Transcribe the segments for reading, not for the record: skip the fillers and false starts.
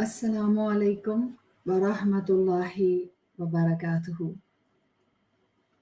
Assalamu alaikum wa rahmatullahi wa barakatuhu.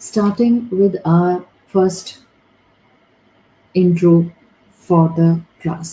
Starting with our first intro for the class.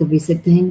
The basic thing,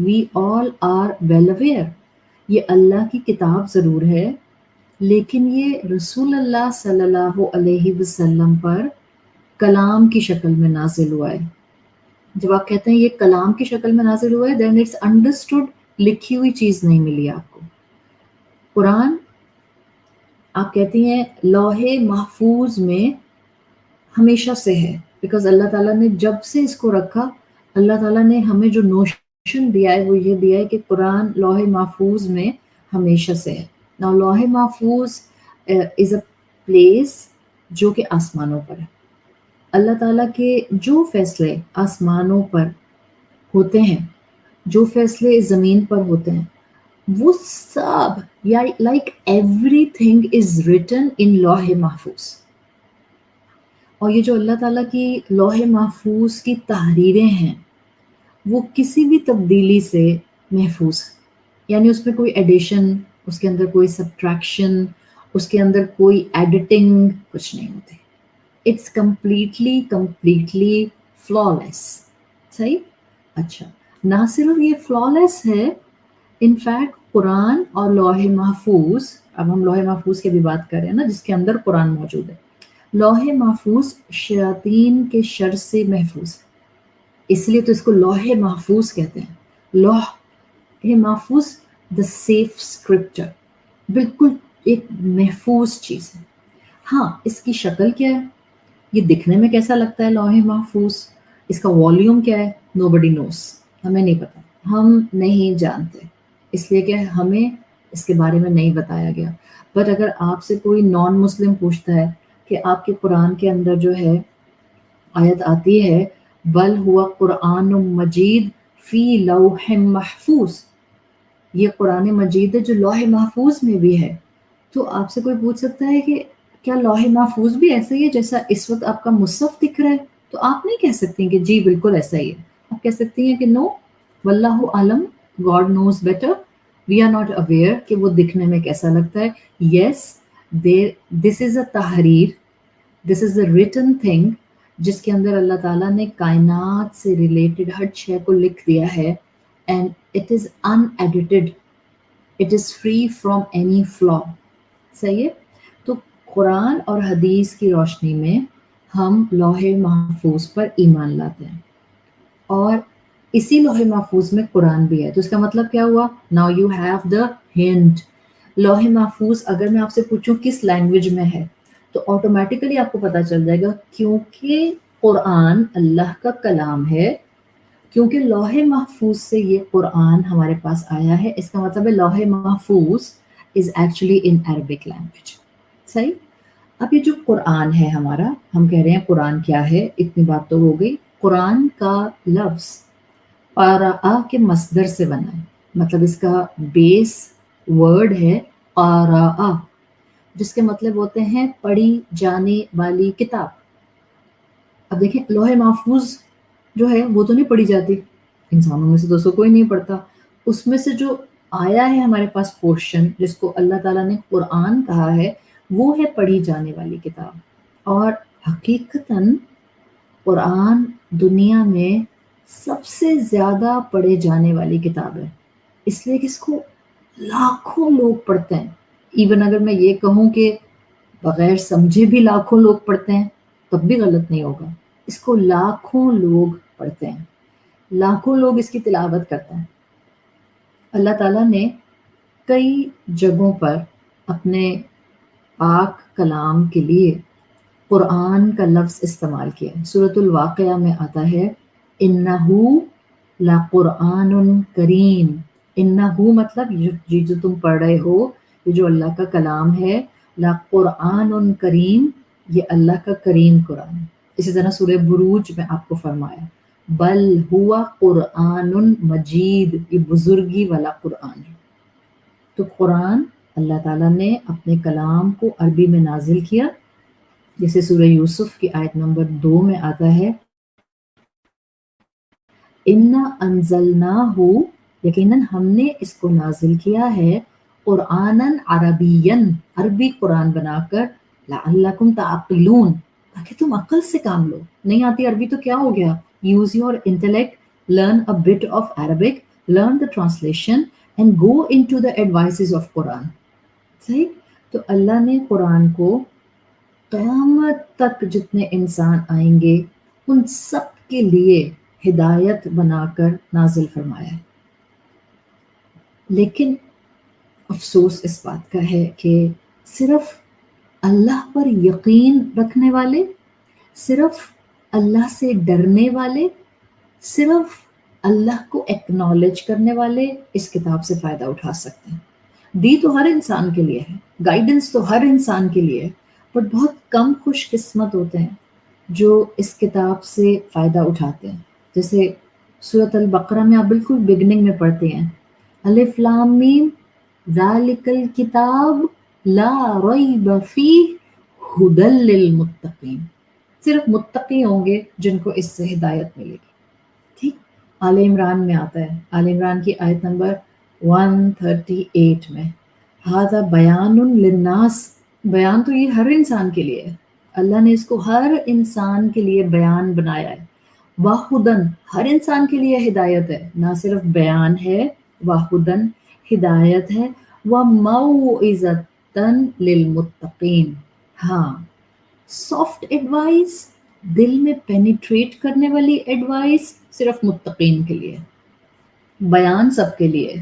we all are well aware. یہ اللہ کی کتاب ضرور ہے لیکن یہ رسول اللہ صلی اللہ علیہ وسلم پر کلام کی شکل میں نازل ہوا ہے. جب آپ کہتے ہیں یہ کلام کی شکل میں نازل ہوا ہے دین اٹس انڈرسٹوڈ، لکھی ہوئی چیز نہیں ملی آپ کو. قرآن آپ کہتی ہیں لوح محفوظ میں ہمیشہ سے ہے، بیکاز اللہ تعالیٰ نے جب سے اس کو رکھا، اللہ تعالیٰ نے ہمیں جو نوشن دیا ہے وہ یہ دیا ہے کہ قرآن لوح محفوظ میں ہمیشہ سے ہے. Now لوح محفوظ از اے پلیس جو کہ آسمانوں پر ہے. اللہ تعالیٰ کے جو فیصلے آسمانوں پر ہوتے ہیں، جو فیصلے زمین پر ہوتے ہیں، وہ سب یا like every thing is written in لوح محفوظ. اور یہ جو اللہ تعالیٰ کی لوح محفوظ کی تحریریں ہیں وہ کسی بھی تبدیلی سے محفوظ ہیں. یعنی اس میں کوئی ایڈیشن، اس کے اندر کوئی سبٹریکشن، اس کے اندر کوئی ایڈیٹنگ کچھ نہیں ہوتی. It's completely flawless. صحیح؟ اچھا، نہ صرف یہ فلالیس ہے، انفیکٹ قرآن اور لوح محفوظ، اب ہم لوح محفوظ کی بھی بات کر رہے ہیں نا جس کے اندر قرآن موجود ہے، لوح محفوظ شیاطین کے شر سے محفوظ ہے. اس لیے تو اس کو لوح محفوظ کہتے ہیں. لوح محفوظ، دا سیف اسکرپچر، بالکل ایک محفوظ چیز ہے. ہاں، اس کی شکل کیا ہے، یہ دکھنے میں کیسا لگتا ہے لوح محفوظ، اس کا والیوم کیا ہے، نو بڈی نوز، ہمیں نہیں پتا، ہم نہیں جانتے، اس لیے کہ ہمیں اس کے بارے میں نہیں بتایا گیا. بٹ اگر آپ سے کوئی نان مسلم پوچھتا ہے کہ آپ کے قرآن کے اندر جو ہے آیت آتی ہے بل ہوا قرآن مجید فی لوح محفوظ، یہ قرآن مجید ہے جو لوح محفوظ میں بھی ہے، تو آپ سے کوئی پوچھ سکتا ہے کہ کیا لوح محفوظ بھی ایسا ہی ہے جیسا اس وقت آپ کا مصحف دکھ رہا ہے؟ تو آپ نہیں کہہ سکتی کہ جی بالکل ایسا ہی ہے. آپ کہہ سکتی ہیں کہ نو، واللہ عالم، God knows better, we are not aware کہ وہ دکھنے میں کیسا لگتا ہے. یس، دس از اے تحریر، دس از اے ریٹن تھنگ جس کے اندر اللہ تعالیٰ نے کائنات سے ریلیٹڈ ہر شے کو لکھ دیا ہے، and it is in edited, it is free from any فلا. صحیح ہے؟ تو قرآن اور حدیث کی روشنی میں ہم لوح محفوظ پر ایمان لاتے ہیں، اور اسی لوح محفوظ میں قرآن بھی ہے. تو اس کا مطلب کیا ہوا؟ Now you have the hint. لوح محفوظ اگر میں آپ سے پوچھوں کس لینگویج میں ہے تو آٹومیٹیکلی آپ کو پتہ چل جائے گا، کیونکہ قرآن اللہ کا کلام ہے، کیونکہ لوح محفوظ سے یہ قرآن ہمارے پاس آیا ہے. اس کا مطلب ہے لوح محفوظ is actually in Arabic language. صحیح؟ اب یہ جو قرآن ہے ہمارا، ہم کہہ رہے ہیں قرآن کیا ہے، اتنی بات تو ہو گئی. قرآن کا لفظ قرأ کے مصدر سے بنا ہے، مطلب اس کا بیس ورڈ ہے قرأ، جس کے مطلب ہوتے ہیں پڑھی جانے والی کتاب. اب دیکھیں لوح محفوظ جو ہے وہ تو نہیں پڑھی جاتی، انسانوں میں سے دوستوں کوئی نہیں پڑھتا. اس میں سے جو آیا ہے ہمارے پاس پورشن جس کو اللہ تعالیٰ نے قرآن کہا ہے، وہ ہے پڑھی جانے والی کتاب. اور حقیقتاً قرآن دنیا میں سب سے زیادہ پڑھے جانے والی کتاب ہے، اس لیے کہ اس کو لاکھوں لوگ پڑھتے ہیں. ایون اگر میں یہ کہوں کہ بغیر سمجھے بھی لاکھوں لوگ پڑھتے ہیں تب بھی غلط نہیں ہوگا. اس کو لاکھوں لوگ پڑھتے ہیں، لاکھوں لوگ اس کی تلاوت کرتے ہیں. اللہ تعالیٰ نے کئی جگہوں پر اپنے پاک کلام کے لیے قرآن کا لفظ استعمال کیا ہے. سورۃ الواقعہ میں آتا ہے انہو لقرآن کریم. انہو مطلب یہ جو تم پڑھ رہے ہو، یہ جو اللہ کا کلام ہے، لقرآن کریم، یہ اللہ کا کریم قرآن ہے. اسی طرح سورہ بروج میں آپ کو فرمایا بل ہوا قرآن مجید، یہ بزرگی والا قرآن ہے. تو قرآن اللہ تعالیٰ نے اپنے کلام کو عربی میں نازل کیا، جیسے سورہ یوسف کی آیت نمبر 2 میں آتا ہے اِنَّا أَنزَلْنَاهُ، یقیناً ہم نے اس کو نازل کیا ہے قرآناً عربیاً، عربی قرآن بنا کر، لعلکم تعقلون، تاکہ تم عقل سے کام لو. نہیں آتی عربی تو کیا ہو گیا، use your intellect, learn a but of Arabic, learn the translation and go into the advices of Quran. صحیح. تو اللہ نے قرآن کو قیامت تک جتنے انسان آئیں گے ان سب کے لیے ہدایت بنا کر نازل فرمایا ہے. لیکن افسوس اس بات کا ہے کہ صرف اللہ پر یقین رکھنے والے، صرف اللہ سے ڈرنے والے، صرف اللہ کو ایکنالج کرنے والے اس کتاب سے فائدہ اٹھا سکتے ہیں. دی تو ہر انسان کے لیے ہے، گائیڈنس تو ہر انسان کے لیے ہے، بٹ بہت کم خوش قسمت ہوتے ہیں جو اس کتاب سے فائدہ اٹھاتے ہیں. جیسے سورۃ البقرہ میں آپ بالکل بگننگ میں پڑھتے ہیں الف لام میم ذالک الکتاب لا ریب فیہ ھدی للمتقین. صرف متقی ہوں گے جن کو اس سے ہدایت ملے گی. ٹھیک. آل عمران میں آتا ہے، آل عمران کی آیت نمبر 138 میں ھذا بیان للناس. بیان تو یہ ہر انسان کے لیے ہے، اللہ نے اس کو ہر انسان کے لیے بیان بنایا ہے. واہدن، ہر انسان کے لیے ہدایت ہے، نہ صرف بیان ہے، واہدن ہدایت ہے، وموعظۃ للمتقین. ہاں، سافٹ ایڈوائس، دل میں پینیٹریٹ کرنے والی ایڈوائس صرف متقین کے لیے، بیان سب کے لیے.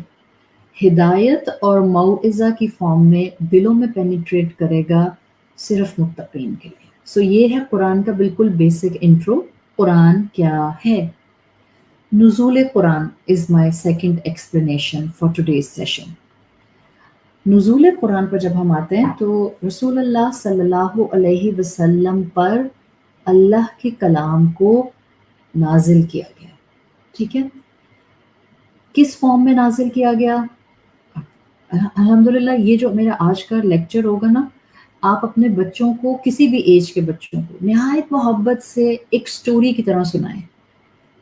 ہدایت اور موعظہ کی فارم میں دلوں میں پینیٹریٹ کرے گا صرف متقین کے لیے. سو یہ ہے قرآن کا بالکل بیسک انٹرو. قرآن کیا ہے؟ نزول قرآن is my second explanation for today's session. نزول قرآن پر جب ہم آتے ہیں تو رسول اللہ صلی اللہ علیہ وسلم پر اللہ کے کلام کو نازل کیا گیا. ٹھیک ہے. کس فارم میں نازل کیا گیا؟ الحمدللہ یہ جو میرا آج کا لیکچر ہوگا نا، آپ اپنے بچوں کو، کسی بھی ایج کے بچوں کو نہایت محبت سے ایک سٹوری کی طرح سنائیں،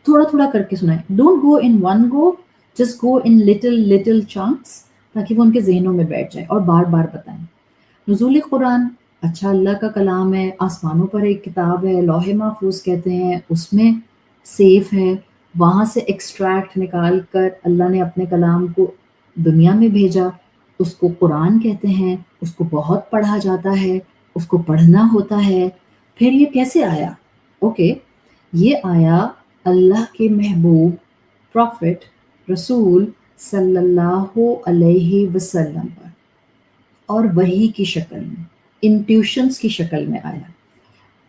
تھوڑا تھوڑا کر کے سنائیں. Don't go in one go, just go in little chunks, تاکہ وہ ان کے ذہنوں میں بیٹھ جائے، اور بار بار بتائیں. نزول قرآن، اچھا اللہ کا کلام ہے، آسمانوں پر ایک کتاب ہے، لوح محفوظ کہتے ہیں، اس میں سیف ہے، وہاں سے ایکسٹریکٹ نکال کر اللہ نے اپنے کلام کو دنیا میں بھیجا، اس کو قرآن کہتے ہیں، اس کو بہت پڑھا جاتا ہے، اس کو پڑھنا ہوتا ہے. پھر یہ کیسے آیا؟ اوکے، یہ آیا اللہ کے محبوب پروفٹ رسول صلی اللہ علیہ وسلم پر، اور وحی کی شکل میں، انٹیوشنز کی شکل میں آیا.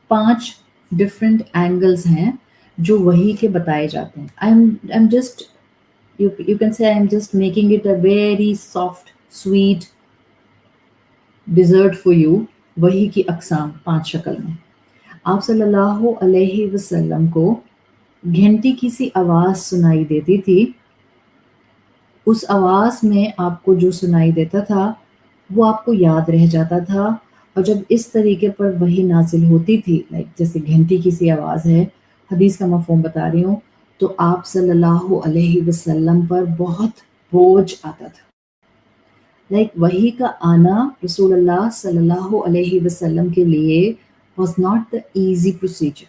5 ڈفرینٹ اینگلز ہیں جو وحی کے بتائے جاتے ہیں. I'm just you can say I'm just making it a very soft sweet dessert for you. وحی کی اقسام 5 شکل میں. آپ صلی اللہ علیہ وسلم کو گھنٹی کی سی آواز سنائی دیتی تھی. اس آواز میں آپ کو جو سنائی دیتا تھا وہ آپ کو یاد رہ جاتا تھا. اور جب اس طریقے پر وحی نازل ہوتی تھی، جیسے گھنٹی کی سی آواز ہے، حدیث کا مفہوم بتا رہی ہوں، تو آپ صلی اللہ علیہ وسلم پر بہت بوجھ آتا تھا. وحی کا آنا رسول اللہ صلی اللہ علیہ وسلم کے لیے was not the easy procedure.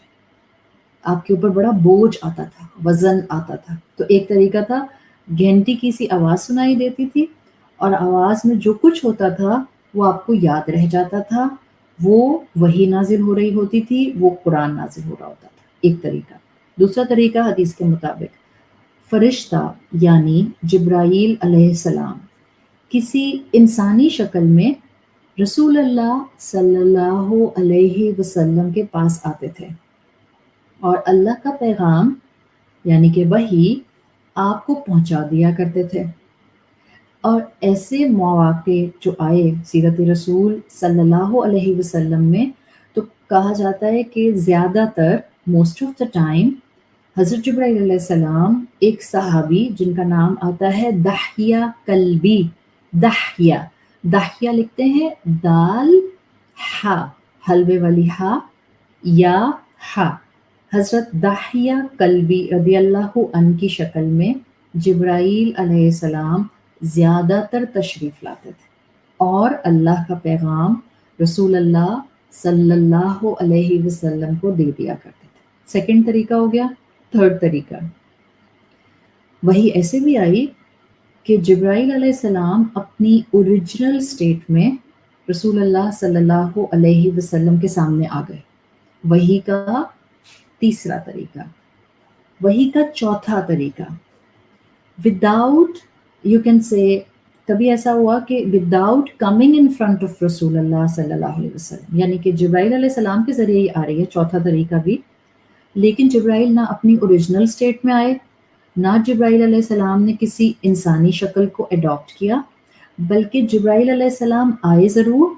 آپ کے اوپر بڑا بوجھ آتا تھا، وزن آتا تھا. تو ایک طریقہ تھا، گھنٹی کی سی آواز سنائی دیتی تھی اور آواز میں جو کچھ ہوتا تھا وہ آپ کو یاد رہ جاتا تھا، وہ وحی نازل ہو رہی ہوتی تھی، وہ قرآن نازل ہو رہا ہوتا تھا. ایک طریقہ. دوسرا طریقہ حدیث کے مطابق فرشتہ یعنی جبرائیل علیہ السلام کسی انسانی شکل میں رسول اللہ صلی اللہ علیہ وسلم کے پاس آتے تھے اور اللہ کا پیغام یعنی کہ وحی آپ کو پہنچا دیا کرتے تھے. اور ایسے مواقع جو آئے سیرت رسول صلی اللہ علیہ وسلم میں، تو کہا جاتا ہے کہ زیادہ تر موسٹ آف دا ٹائم حضرت جبرائیل علیہ السلام ایک صحابی جن کا نام آتا ہے دحیہ کلبی. دحیہ لکھتے ہیں دال ہا، حلوے والی ہا یا ہا. حضرت دحیہ کلبی رضی اللہ عنہ کی شکل میں جبرائیل علیہ السلام زیادہ تر تشریف لاتے تھے اور اللہ کا پیغام رسول اللہ صلی اللہ علیہ وسلم کو دے دیا کرتے تھے. سیکنڈ طریقہ ہو گیا. تھرڈ طریقہ، وہی ایسے بھی آئی کہ جبرائیل علیہ السلام اپنی اوریجنل سٹیٹ میں رسول اللہ صلی اللہ علیہ وسلم کے سامنے آ گئے. وہی کا تیسرا طریقہ. وہی کا چوتھا طریقہ, وداؤٹ یو کین سے, کبھی ایسا ہوا کہ without coming in front of رسول اللہ صلی اللہ علیہ وسلم, یعنی کہ جبرائیل علیہ السلام کے ذریعے ہی آ رہی ہے چوتھا طریقہ بھی, لیکن جبرائیل نہ اپنی اوریجنل سٹیٹ میں آئے, نہ جبرائیل علیہ السلام نے کسی انسانی شکل کو اڈاپٹ کیا, بلکہ جبرائیل علیہ السلام آئے ضرور,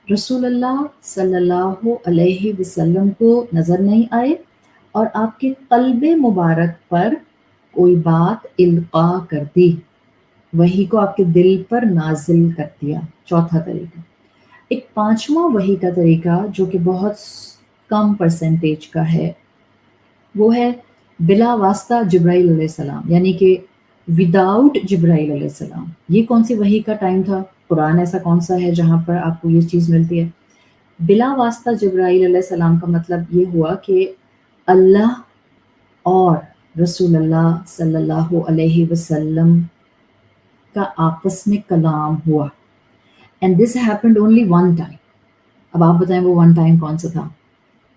رسول اللہ صلی اللہ علیہ وسلم کو نظر نہیں آئے, اور آپ کے قلب مبارک پر کوئی بات القاء کر دی, وحی کو آپ کے دل پر نازل کر دیا. چوتھا طریقہ. ایک پانچواں وحی کا طریقہ جو کہ بہت کم پرسنٹیج کا ہے, وہ ہے بلا واسطہ جبرائیل علیہ السلام, یعنی کہ وداؤٹ جبرائیل علیہ السلام. یہ کون سی وحی کا ٹائم تھا؟ قرآن ایسا کون سا ہے جہاں پر آپ کو یہ چیز ملتی ہے؟ بلا واسطہ جبرائیل علیہ السلام کا مطلب یہ ہوا کہ اللہ اور رسول اللہ صلی اللہ علیہ وسلم کا آپس میں کلام ہوا. And this happened only one time. اب آپ بتائیں وہ ون ٹائم کون سا تھا؟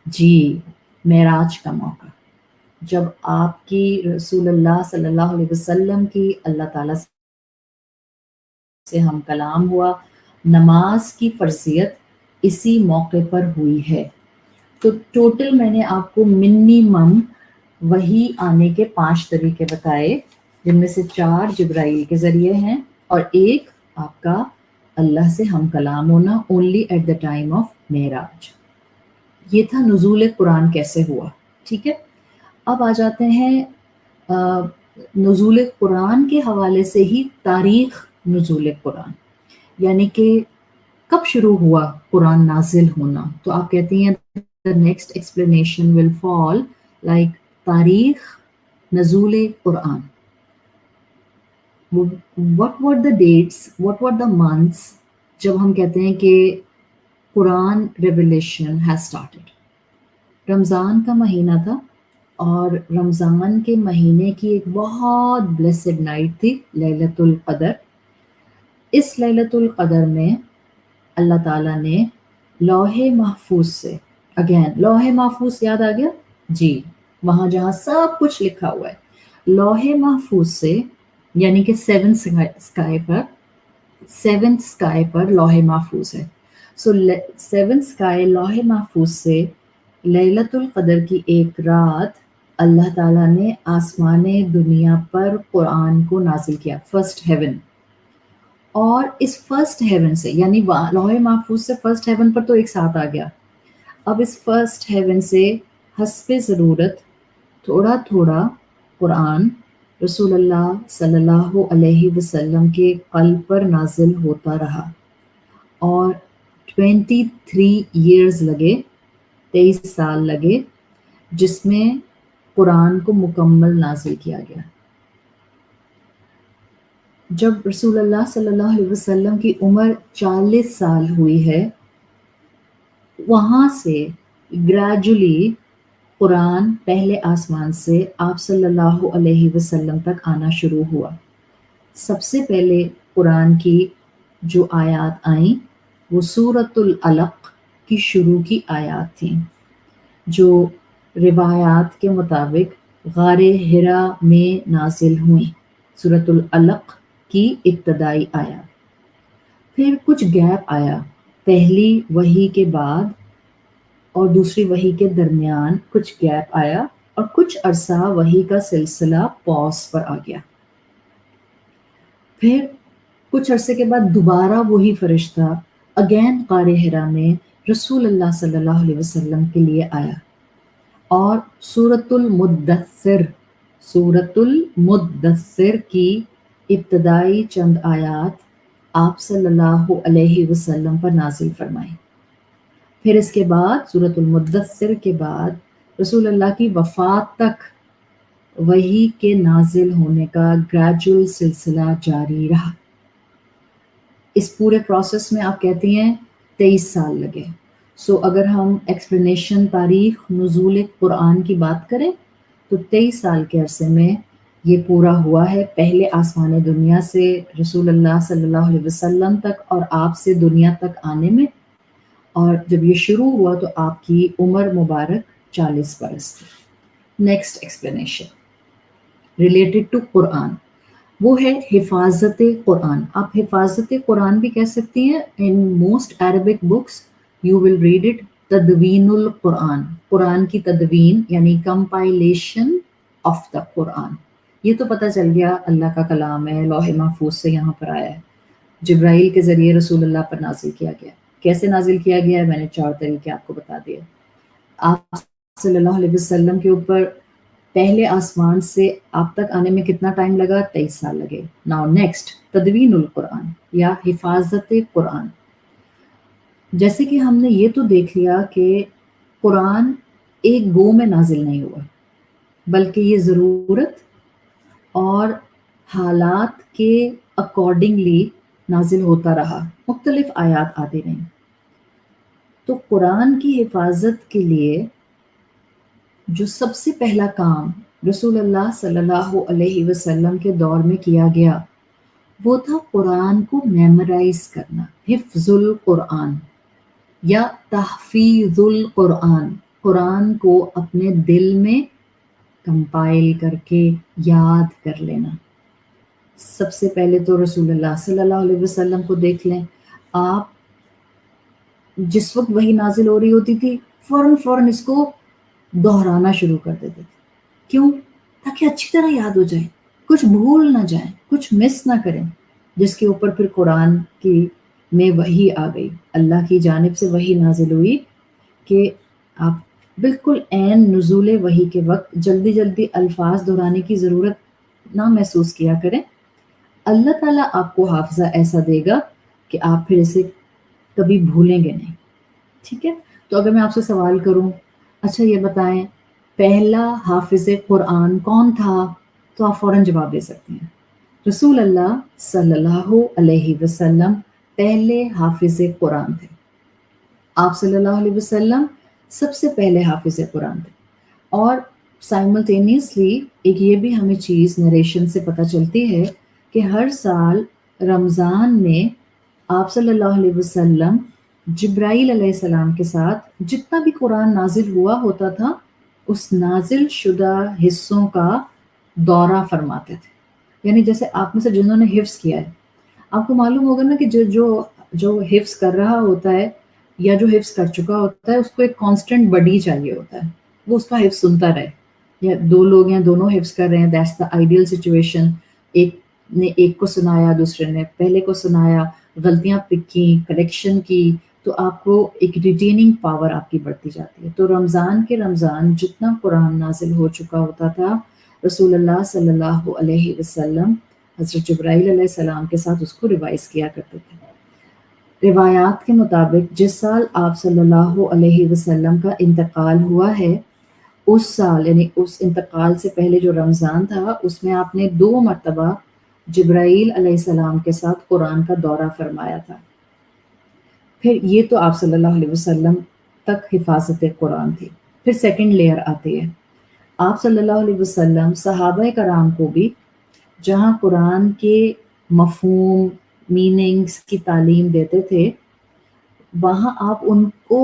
جی, معراج کا موقع, جب آپ کی رسول اللہ صلی اللہ علیہ وسلم کی اللہ تعالیٰ سے ہم کلام ہوا. نماز کی فرضیت اسی موقع پر ہوئی ہے. تو ٹوٹل میں نے آپ کو منیمم وہی آنے کے 5 طریقے بتائے, جن میں سے 4 جبرائیل کے ذریعے ہیں اور ایک آپ کا اللہ سے ہم کلام ہونا only at the time of معراج. یہ تھا نزول قرآن کیسے ہوا. ٹھیک ہے, اب آ جاتے ہیں نزول قرآن کے حوالے سے ہی تاریخ نزول قرآن, یعنی کہ کب شروع ہوا قرآن نازل ہونا. تو آپ کہتی ہیں the next explanation will fall like تاریخ نزول قرآن. What were the dates, what were the months جب ہم کہتے ہیں کہ قرآن revelation has started. رمضان کا مہینہ تھا, اور رمضان کے مہینے کی ایک بہت بلیسڈ نائٹ تھی لیلۃ القدر. اس لیلۃ القدر میں اللہ تعالیٰ نے لوح محفوظ سے, اگین لوح محفوظ یاد آ گیا جی, وہاں جہاں سب کچھ لکھا ہوا ہے, لوح محفوظ سے, یعنی کہ سیونتھ اسکائی پر لوح محفوظ ہے. سو سیونتھ اسکائی لوح محفوظ سے لیلۃ القدر کی ایک رات اللہ تعالیٰ نے آسمان دنیا پر قرآن کو نازل کیا, فرسٹ ہیون. اور اس فرسٹ ہیون سے, یعنی لوح محفوظ سے فرسٹ ہیون پر تو ایک ساتھ آ گیا. اب اس فرسٹ ہیون سے حسب ضرورت تھوڑا تھوڑا قرآن رسول اللہ صلی اللہ علیہ وسلم کے قلب پر نازل ہوتا رہا, اور 23 ایئرز لگے, 23 سال لگے, جس میں قرآن کو مکمل نازل کیا گیا. جب رسول اللہ صلی اللہ علیہ وسلم کی عمر 40 سال ہوئی ہے, وہاں سے گریجولی قرآن پہلے آسمان سے آپ صلی اللہ علیہ وسلم تک آنا شروع ہوا. سب سے پہلے قرآن کی جو آیات آئیں وہ سورۃ العلق کی شروع کی آیات تھیں, جو روایات کے مطابق غار حرا میں نازل ہوئیں. سورۃ العلق کی ابتدائی آیات. پھر کچھ گیپ آیا, پہلی وحی کے بعد اور دوسری وحی کے درمیان کچھ گیپ آیا, اور کچھ عرصہ وحی کا سلسلہ پاز پر آ گیا. پھر کچھ عرصے کے بعد دوبارہ وہی فرشتہ اگین غار حرا میں رسول اللہ صلی اللہ علیہ وسلم کے لیے آیا, اور سورۃ المدثر کی ابتدائی چند آیات آپ صلی اللہ علیہ وسلم پر نازل فرمائی. پھر اس کے بعد سورۃ المدثر کے بعد رسول اللہ کی وفات تک وحی کے نازل ہونے کا گریجول سلسلہ جاری رہا. اس پورے پروسیس میں آپ کہتی ہیں 23 سال لگے. سو اگر ہم ایکسپلینیشن تاریخ نزول قرآن کی بات کریں تو 23 سال کے عرصے میں یہ پورا ہوا ہے پہلے آسمان دنیا سے رسول اللہ صلی اللہ علیہ وسلم تک اور آپ سے دنیا تک آنے میں، اور جب یہ شروع ہوا تو آپ کی عمر مبارک 40 برس تھی۔ نیکسٹ ایکسپلینیشن ریلیٹڈ ٹو قرآن، وہ ہے حفاظت قرآن۔ آپ حفاظت قرآن بھی کہہ سکتی ہیں۔ In most Arabic books you will read it تدوین القرآن، قرآن کی تدوین یعنی کمپائلیشن آف دا قرآن۔ یہ تو پتہ چل گیا اللہ کا کلام ہے، لوح محفوظ سے یہاں پر آیا ہے، جبرائیل کے ذریعے رسول اللہ پر نازل کیا گیا۔ کیسے نازل کیا گیا ہے میں نے 4 طریقے آپ کو بتا دیے۔ آپ صلی اللہ علیہ وسلم کے اوپر پہلے آسمان سے آپ تک آنے میں کتنا ٹائم لگا؟ 23 سال لگے۔ ناؤ نیکسٹ تدوین القرآن یا حفاظت قرآن۔ جیسے کہ ہم نے یہ تو دیکھ لیا کہ قرآن ایک گو میں نازل نہیں ہوا، بلکہ یہ ضرورت اور حالات کے اکارڈنگلی نازل ہوتا رہا، مختلف آیات آتی رہیں۔ تو قرآن کی حفاظت کے لیے جو سب سے پہلا کام رسول اللہ صلی اللہ علیہ وسلم کے دور میں کیا گیا وہ تھا قرآن کو میمورائز کرنا، حفظ القرآن یا تحفیظ القرآن، قرآن کو اپنے دل میں کمپائل کر کے یاد کر لینا۔ سب سے پہلے تو رسول اللہ صلی اللہ علیہ وسلم کو دیکھ لیں، آپ جس وقت وحی نازل ہو رہی ہوتی تھی فوراً اس کو دہرانا شروع کر دیتے تھے۔ کیوں؟ تاکہ اچھی طرح یاد ہو جائے، کچھ بھول نہ جائیں، کچھ مس نہ کریں، جس کے اوپر پھر قرآن کی میں وحی آ گئی، اللہ کی جانب سے وحی نازل ہوئی کہ آپ بالکل عین نزول وحی کے وقت جلدی الفاظ دہرانے کی ضرورت نہ محسوس کیا کریں۔ اللہ تعالیٰ آپ کو حافظہ ایسا دے گا کہ آپ پھر اسے کبھی بھولیں گے نہیں۔ ٹھیک ہے؟ تو اگر میں آپ سے سوال کروں، اچھا یہ بتائیں پہلا حافظ قرآن کون تھا، تو آپ فوراً جواب دے سکتے ہیں رسول اللہ صلی اللہ علیہ وسلم پہلے حافظ قرآن تھے۔ آپ صلی اللہ علیہ وسلم سب سے پہلے حافظ قرآن تھے۔ اور سائملٹینیسلی ایک یہ بھی ہمیں چیز نریشن سے پتہ چلتی ہے کہ ہر سال رمضان میں آپ صلی اللہ علیہ وسلم جبرائیل علیہ السلام کے ساتھ جتنا بھی قرآن نازل ہوا ہوتا تھا اس نازل شدہ حصوں کا دورہ فرماتے تھے۔ یعنی جیسے آپ میں سے جنہوں نے حفظ کیا ہے، آپ کو معلوم ہوگا نا کہ جو حفظ کر رہا ہوتا ہے یا جو حفظ کر چکا ہوتا ہے اس کو ایک کانسٹنٹ بڈی چاہیے ہوتا ہے، وہ اس کا حفظ سنتا رہے۔ یا 2 لوگ ہیں، دونوں حفظ کر رہے ہیں، دیٹس دا آئیڈیل سچویشن۔ ایک نے ایک کو سنایا، دوسرے نے پہلے کو سنایا، غلطیاں پک کی، کریکشن کی، تو آپ کو ایک ریٹیننگ پاور آپ کی بڑھتی جاتی ہے۔ تو رمضان کے رمضان جتنا قرآن نازل ہو چکا ہوتا تھا رسول اللہ صلی اللہ علیہ وسلم حضرت جبرائیل علیہ السلام کے ساتھ اس کو ریوائز کیا کرتے تھے۔ روایات کے مطابق جس سال آپ صلی اللہ علیہ وسلم کا انتقال ہوا ہے اس سال، یعنی اس انتقال سے پہلے جو رمضان تھا اس میں آپ نے 2 مرتبہ جبرائیل علیہ السلام کے ساتھ قرآن کا دورہ فرمایا تھا۔ پھر یہ تو آپ صلی اللہ علیہ وسلم تک حفاظت قرآن تھی۔ پھر سیکنڈ لیئر آتی ہے، آپ صلی اللہ علیہ وسلم صحابہ کرام کو بھی جہاں قرآن کے مفہوم میننگز کی تعلیم دیتے تھے وہاں آپ ان کو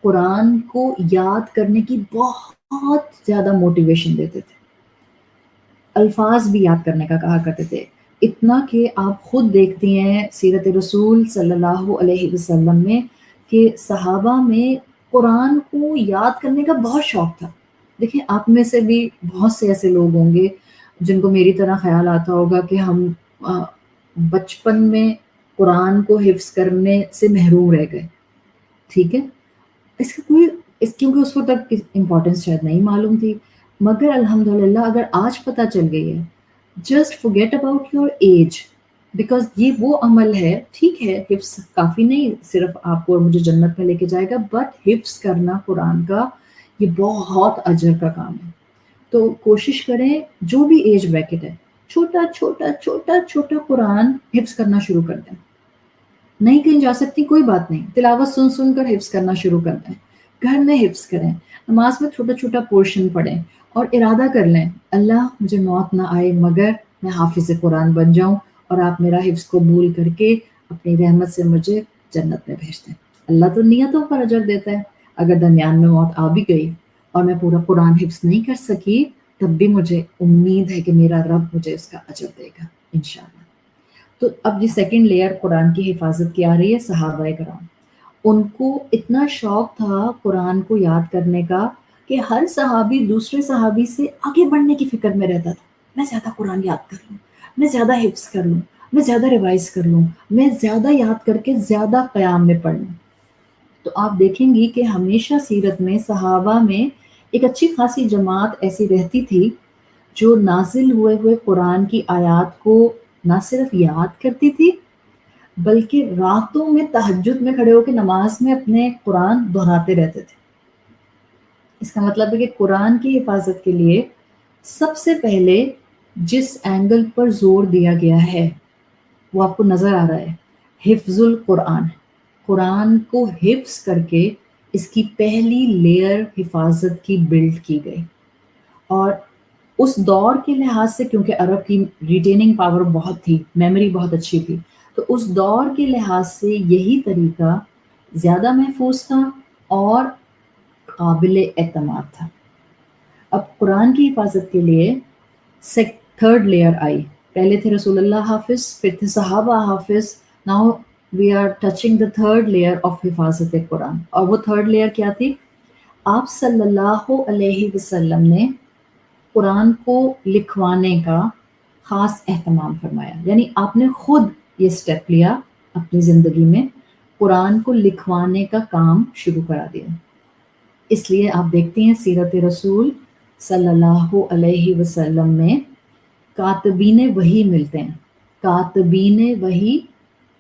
قرآن کو یاد کرنے کی بہت زیادہ موٹیویشن دیتے تھے، الفاظ بھی یاد کرنے کا کہا کرتے تھے، اتنا کہ آپ خود دیکھتی ہیں سیرت رسول صلی اللہ علیہ وسلم میں کہ صحابہ میں قرآن کو یاد کرنے کا بہت شوق تھا۔ دیکھیں آپ میں سے بھی بہت سے ایسے لوگ ہوں گے جن کو میری طرح خیال آتا ہوگا کہ ہم بچپن میں قرآن کو حفظ کرنے سے محروم رہ گئے۔ ٹھیک ہے، اس کا کیونکہ اس وقت تک امپورٹنس شاید نہیں معلوم تھی، مگر الحمدللہ اگر آج پتہ چل گئی ہے، just forget about your age، because یہ وہ عمل ہے، ٹھیک ہے حفظ کافی نہیں صرف آپ کو اور مجھے جنت میں لے کے جائے گا، بٹ حفظ کرنا قرآن کا یہ بہت اجر کا کام ہے۔ تو کوشش کریں جو بھی ایج بریکٹ ہے چھوٹا قرآن حفظ کرنا شروع کر دیں۔ نہیں کہیں جا سکتی کوئی بات نہیں، تلاوت سن کر حفظ کرنا شروع کر دیں، گھر میں حفظ کریں، نماز میں چھوٹا پورشن پڑھیں، اور ارادہ کر لیں اللہ مجھے موت نہ آئے مگر میں حافظ قرآن بن جاؤں اور آپ میرا حفظ قبول کر کے اپنی رحمت سے مجھے جنت میں بھیج دیں۔ اللہ تو نیتوں پر اجر دیتا ہے، اگر درمیان میں موت آ بھی گئی اور میں پورا قرآن حفظ نہیں کر سکی تب بھی مجھے امید ہے کہ میرا رب مجھے اس کا اجر دے گا انشاءاللہ۔ تو اب یہ سیکنڈ لیئر قرآن کی حفاظت کی آ رہی ہے صحابہ کرام۔ ان کو اتنا شوق تھا قرآن کو یاد کرنے کا کہ ہر صحابی دوسرے صحابی سے آگے بڑھنے کی فکر میں رہتا تھا، میں زیادہ قرآن یاد کر لوں، میں زیادہ حفظ کر لوں، میں زیادہ ریوائز کر لوں، میں زیادہ یاد کر کے زیادہ قیام میں پڑھ لوں۔ تو آپ دیکھیں گی کہ ہمیشہ سیرت میں صحابہ میں ایک اچھی خاصی جماعت ایسی رہتی تھی جو نازل ہوئے قرآن کی آیات کو نہ صرف یاد کرتی تھی بلکہ راتوں میں تہجد میں کھڑے ہو کے نماز میں اپنے قرآن دہراتے رہتے تھے۔ اس کا مطلب ہے کہ قرآن کی حفاظت کے لیے سب سے پہلے جس اینگل پر زور دیا گیا ہے وہ آپ کو نظر آ رہا ہے، حفظ القرآن۔ قرآن کو حفظ کر کے اس کی پہلی لیئر حفاظت کی بلڈ کی گئی، اور اس دور کے لحاظ سے کیونکہ عرب کی ریٹیننگ پاور بہت تھی، میموری بہت اچھی تھی، تو اس دور کے لحاظ سے یہی طریقہ زیادہ محفوظ تھا اور قابل اعتماد تھا۔ اب قرآن کی حفاظت کے لیے تھرڈ لیئر آئی، پہلے تھے رسول اللہ حافظ، پھر تھے صحابہ حافظ، now we are touching the third layer of حفاظت قرآن۔ اور وہ تھرڈ لیئر کیا تھی؟ آپ صلی اللہ علیہ وسلم نے قرآن کو لکھوانے کا خاص اہتمام فرمایا، یعنی آپ نے خود یہ سٹیپ لیا اپنی زندگی میں، قرآن کو لکھوانے کا کام شروع کرا دیا۔ اس لیے آپ دیکھتے ہیں سیرت رسول صلی اللہ علیہ وسلم میں کاتبین وحی ملتے ہیں، کاتبین وحی،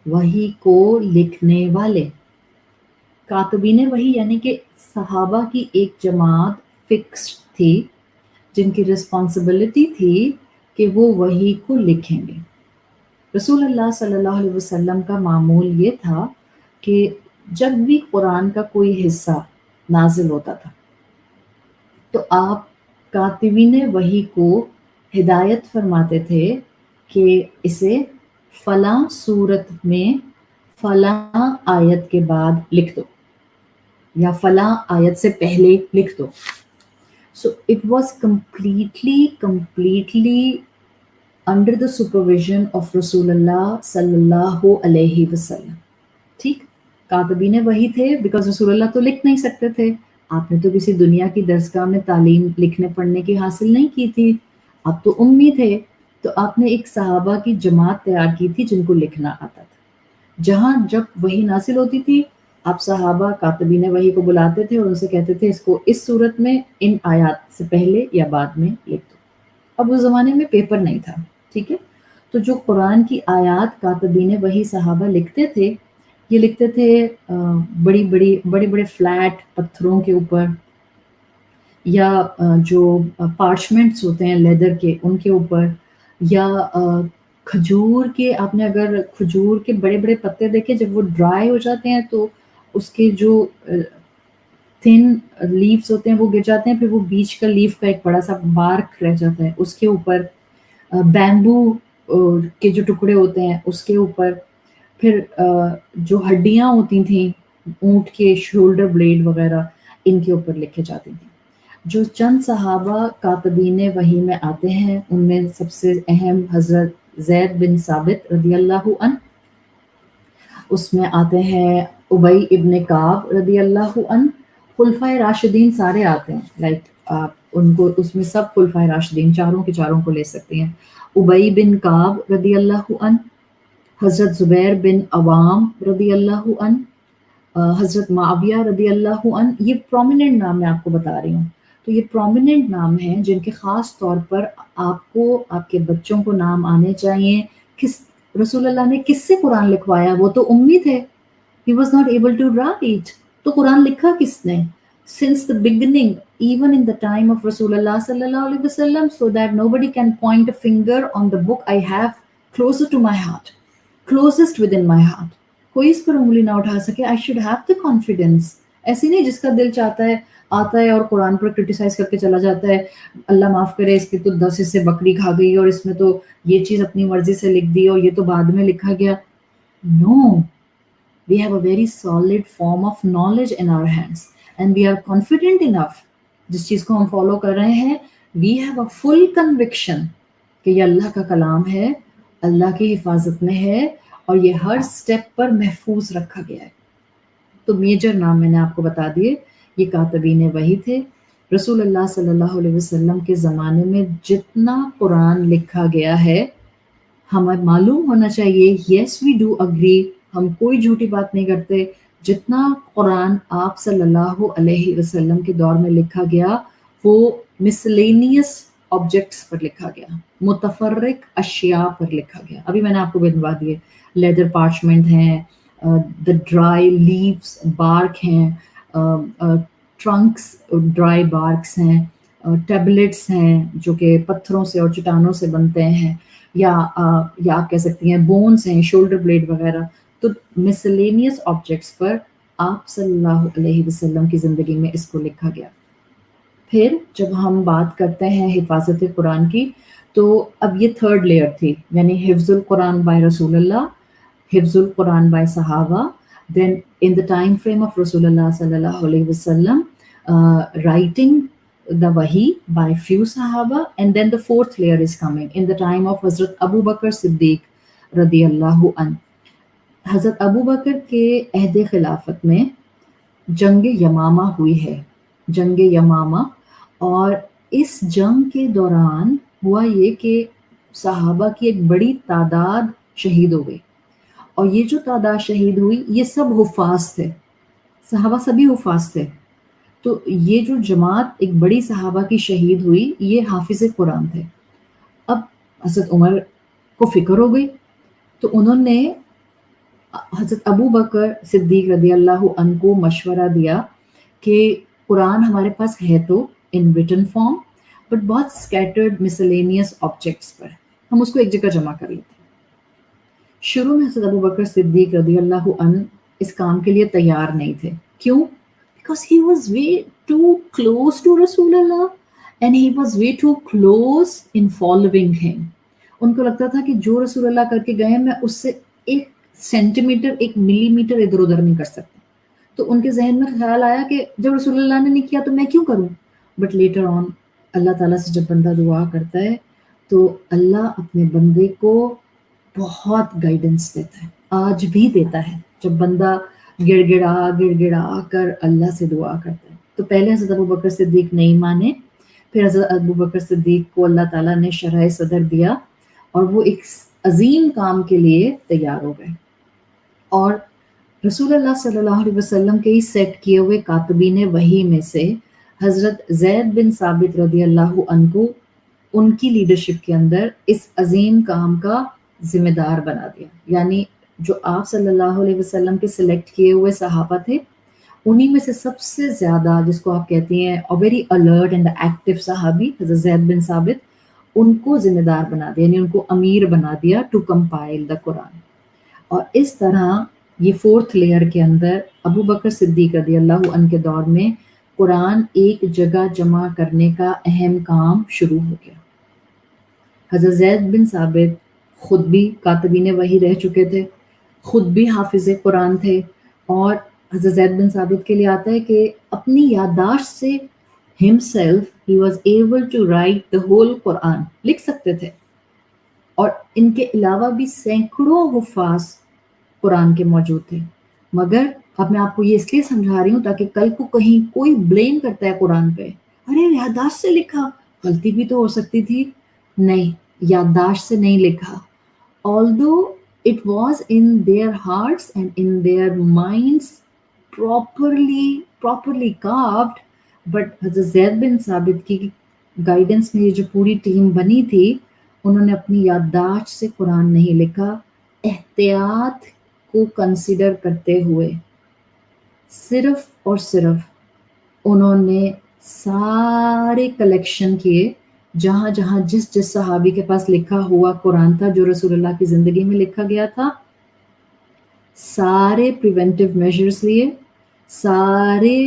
وحی کو لکھنے والے۔ کاتبین وحی یعنی کہ صحابہ کی ایک جماعت فکس تھی جن کی رسپانسبلٹی تھی کہ وہ وحی کو لکھیں گے۔ رسول اللہ صلی اللہ علیہ وسلم کا معمول یہ تھا کہ جب بھی قرآن کا کوئی حصہ نازل ہوتا تھا تو آپ کاتبین وحی کو ہدایت فرماتے تھے کہ اسے فلاں صورت میں فلاں آیت کے بعد لکھ دو یا فلاں آیت سے پہلے لکھ دو۔ So it was completely under the supervision of رسول اللہ صلی اللہ علیہ وسلم۔ ٹھیک، کاتبین وحی تھے بیکاز رسول اللہ تو لکھ نہیں سکتے تھے، آپ نے تو کسی دنیا کی درسگاہ میں تعلیم لکھنے پڑھنے کی حاصل نہیں کی تھی، آپ تو امی تھے، تو آپ نے ایک صحابہ کی جماعت تیار کی تھی جن کو لکھنا آتا تھا۔ جہاں جب وحی نازل ہوتی تھی آپ صحابہ کاتبین وحی کو بلاتے تھے اور ان سے کہتے تھے اس کو اس صورت میں ان آیات سے پہلے یا بعد میں لکھ دو۔ اب اس زمانے میں پیپر نہیں تھا، ٹھیک ہے، تو جو قرآن کی آیات کاتبین وحی صحابہ لکھتے تھے، یہ لکھتے تھے بڑے بڑے فلیٹ پتھروں کے اوپر، یا جو پارچمنٹس ہوتے ہیں لیدر کے ان کے اوپر، یا کھجور کے، آپ نے اگر کھجور کے بڑے بڑے پتے دیکھے جب وہ ڈرائی ہو جاتے ہیں تو اس کے جو تھن لیوز ہوتے ہیں وہ گر جاتے ہیں، پھر وہ بیچ کا لیف کا ایک بڑا سا بارک رہ جاتا ہے، اس کے اوپر بیمبو کے جو ٹکڑے ہوتے ہیں اس کے اوپر، پھر جو ہڈیاں ہوتی تھیں اونٹ کے شولڈر بلیڈ وغیرہ ان کے اوپر لکھے جاتے تھے۔ جو چند صحابہ کاتبین وحی میں آتے ہیں ان میں سب سے اہم حضرت زید بن ثابت رضی اللہ عنہ، اس میں آتے ہیں ابی ابن کعب رضی اللہ عنہ، خلفائے راشدین سارے آتے ہیں، لائک آپ ان کو اس میں سب خلفائے راشدین چاروں کے چاروں کو لے سکتے ہیں، ابی بن کعب رضی اللہ عنہ، حضرت زبیر بن عوام رضی اللہ عنہ، حضرت معاویہ رضی اللہ عنہ۔ یہ پرومیننٹ نام میں آپ کو بتا رہی ہوں، تو یہ پرومیننٹ نام ہیں جن کے خاص طور پر آپ کو آپ کے بچوں کو نام آنے چاہیے۔ کس رسول اللہ نے کس سے قرآن لکھوایا؟ وہ تو امی تھے، he was not able to write، تو قرآن لکھا کس نے؟ since the beginning, even in the time of Rasulullah sallallahu alaihi wasallam, so that nobody can point a finger on the book I have closer to my heart, closest within my heart، کوئی اس پر انگلی نہ اٹھا سکے۔ I should have the confidence ایسے نہیں جس کا دل چاہتا ہے آتا ہے اور قرآن پر کرٹیسائز کر کے چلا جاتا ہے، اللہ معاف کرے اس کے تو 10 حصے بکری کھا گئی اور اس میں تو یہ چیز اپنی مرضی سے لکھ دی اور یہ تو بعد میں لکھا گیا. نو، we have a very solid form of knowledge in our hands and we are confident enough جس چیز کو ہم فالو کر رہے ہیں we have a full conviction کہ یہ اللہ کا کلام ہے، اللہ کی حفاظت میں ہے اور یہ ہر سٹیپ پر محفوظ رکھا گیا ہے. تو میجر نام میں نے آپ کو بتا دیے، یہ کاتبین وحی تھے. رسول اللہ صلی اللہ علیہ وسلم کے زمانے میں جتنا قرآن لکھا گیا ہے ہمیں معلوم ہونا چاہیے، یس وی ڈو اگری، ہم کوئی جھوٹی بات نہیں کرتے، جتنا قرآن آپ صلی اللہ علیہ وسلم کے دور میں لکھا گیا وہ مسلینیس آبجیکٹس پر لکھا گیا، متفرق اشیاء پر لکھا گیا. ابھی میں نے آپ کو بتوا دیے، لیدر پارچمنٹ ہیں، دا ڈرائی لیوز بارک ہیں، ٹرنکس ڈرائی بارکس ہیں، ٹیبلٹس ہیں جو کہ پتھروں سے اور چٹانوں سے بنتے ہیں، یا آپ کہہ سکتی ہیں بونز ہیں، شولڈر بلیڈ وغیرہ. تو مسلینیس آبجیکٹس پر آپ صلی اللہ علیہ وسلم کی زندگی میں اس کو لکھا گیا. پھر جب ہم بات کرتے ہیں حفاظت قرآن کی تو اب یہ تھرڈ لیئر تھی، یعنی حفظ القرآن بائی رسول اللہ، حفظ القرآن بائی صحابہ، then in the time frame of رسول اللہ صلی اللہ علیہ وسلم writing the wahi by few صحابہ، and then the fourth layer is coming in the time of حضرت ابو بکر صدیق رضی اللہ عنہ. حضرت ابو بکر کے عہد خلافت میں جنگ یمامہ ہوئی ہے، جنگ یمامہ، اور اس جنگ کے دوران ہوا یہ کہ صحابہ کی ایک بڑی تعداد شہید ہو گئی، اور یہ جو تعداد شہید ہوئی یہ سب حفاظ تھے، صحابہ سبھی حفاظ تھے. تو یہ جو جماعت ایک بڑی صحابہ کی شہید ہوئی یہ حافظ قرآن تھے. اب حضرت عمر کو فکر ہو گئی تو انہوں نے حضرت ابو بکر صدیق رضی اللہ عنہ کو مشورہ دیا کہ قرآن ہمارے پاس ہے تو ان ریٹن فارم بٹ بہت اسکیٹرڈ مسلینیس آبجیکٹس پر، ہم اس کو ایک جگہ جمع کر لیتے ہیں. شروع میں حضرت ابو بکر صدیق رضی اللہ عنہ اس کام کے لیے تیار نہیں تھے. کیوں؟ Because he was way too close to رسول اللہ and he was way too close in following him. ان کو لگتا تھا کہ جو رسول اللہ کر کے گئے میں اس سے ایک سینٹی میٹر ایک ملی میٹر ادھر ادھر نہیں کر سکتا. تو ان کے ذہن میں خیال آیا کہ جب رسول اللہ نے نہیں کیا تو میں کیوں کروں. بٹ لیٹر آن اللہ تعالیٰ سے جب بندہ دعا کرتا ہے تو اللہ اپنے بندے کو بہت گائیڈنس دیتا ہے، آج بھی دیتا ہے جب بندہ گڑ گڑا کر اللہ سے دعا کرتا ہے. تو پہلے حضرت ابو بکر صدیق نہیں مانے، پھر حضرت ابو بکر صدیق کو اللہ تعالیٰ نے شرح صدر دیا اور وہ ایک عظیم کام کے لیے تیار ہو گئے. اور رسول اللہ صلی اللہ علیہ وسلم کے ہی سیٹ کیے ہوئے کاتبین وحی میں سے حضرت زید بن ثابت رضی اللہ عنہ کو ان کی لیڈرشپ کے اندر اس عظیم کام کا ذمہ دار بنا دیا. یعنی جو آپ صلی اللہ علیہ وسلم کے سلیکٹ کیے ہوئے صحابہ تھے انہی میں سے سب سے زیادہ جس کو آپ کہتی ہیں ویری الرٹ اینڈ ایکٹیو صحابی حضرت زید بن ثابت، ان کو ذمہ دار بنا دیا، یعنی ان کو امیر بنا دیا ٹو کمپائل دا قرآن. اور اس طرح یہ فورتھ لیئر کے اندر ابو بکر صدیق رضی اللہ عنہ کے دور میں قرآن ایک جگہ جمع کرنے کا اہم کام شروع ہو گیا. حضرت زید بن ثابت خود بھی کاتبین وحی رہ چکے تھے، خود بھی حافظ قرآن تھے، اور حضرت زید بن ثابت کے لیے آتا ہے کہ اپنی یادداشت سے himself he was able to write the whole قرآن، لکھ سکتے تھے. اور ان کے علاوہ بھی سینکڑوں حفاظ قرآن کے موجود تھے. مگر اب میں آپ کو یہ اس لیے سمجھا رہی ہوں تاکہ کل کو کہیں کوئی بلیم کرتا ہے قرآن پہ، ارے یادداشت سے لکھا، غلطی بھی تو ہو سکتی تھی. نہیں، یادداشت سے نہیں لکھا. although it was in their hearts and in their minds properly carved, but حضرت زید بن ثابت کی گائیڈنس میں یہ جو پوری ٹیم بنی تھی انہوں نے اپنی یادداشت سے قرآن نہیں لکھا، احتیاط کو کنسیڈر کرتے ہوئے صرف اور صرف انہوں نے سارے کلیکشن کیے جہاں جہاں جس صحابی کے پاس لکھا ہوا قرآن تھا جو رسول اللہ کی زندگی میں لکھا گیا تھا، سارے پریونٹیو میجرز لیے، سارے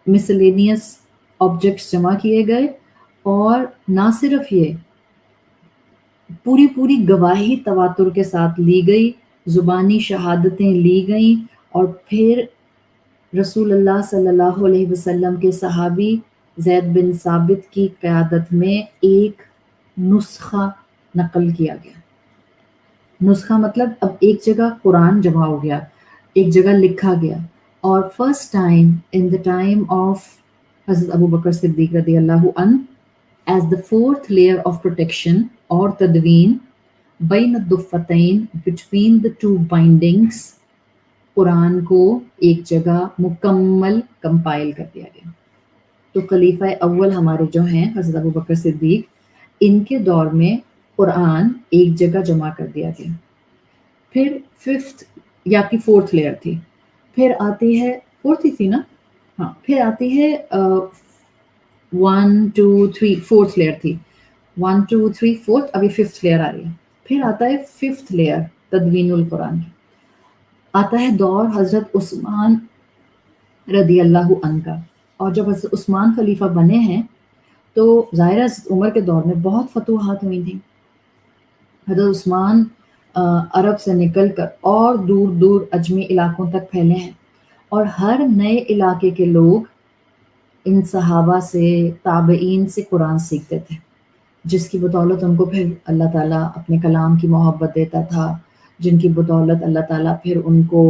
مسلینیس آبجیکٹس جمع کیے گئے، اور نہ صرف یہ، پوری گواہی تواتر کے ساتھ لی گئی، زبانی شہادتیں لی گئیں، اور پھر رسول اللہ صلی اللہ علیہ وسلم کے صحابی زید بن ثابت کی قیادت میں ایک نسخہ نقل کیا گیا۔ نسخہ مطلب اب ایک جگہ قرآن جمع ہو گیا، ایک جگہ لکھا گیا، اور first time in the time of حضرت ابو بکر صدیق رضی اللہ عنہ as the fourth layer of protection اور تدوین بین الضفتین بٹوین دا ٹو بائنڈنگس، قرآن کو ایک جگہ مکمل کمپائل کر دیا گیا۔ تو خلیفہ اول ہمارے جو ہیں حضرت ابو بکر صدیق، ان کے دور میں قرآن ایک جگہ جمع کر دیا گیا۔ پھر ففتھ یا کی فورتھ لیئر تھی، پھر آتی ہے فورتھ ہی تھی نا، ہاں، پھر آتی ہے 1 2 3 فورتھ لیئر تھی، 1 2 3 فورتھ، ابھی ففتھ لیئر آ رہی ہے۔ پھر آتا ہے ففتھ لیئر تدوین القرآن، آتا ہے دور حضرت عثمان رضی اللہ عنہ کا، اور جب حضرت عثمان خلیفہ بنے ہیں تو ظاہر حضرت عمر کے دور میں بہت فتوحات ہوئی تھیں۔ حضرت عثمان عرب سے نکل کر اور دور دور عجمی علاقوں تک پھیلے ہیں، اور ہر نئے علاقے کے لوگ ان صحابہ سے، تابعین سے قرآن سیکھتے تھے، جس کی بدولت ان کو پھر اللہ تعالیٰ اپنے کلام کی محبت دیتا تھا، جن کی بدولت اللہ تعالیٰ پھر ان کو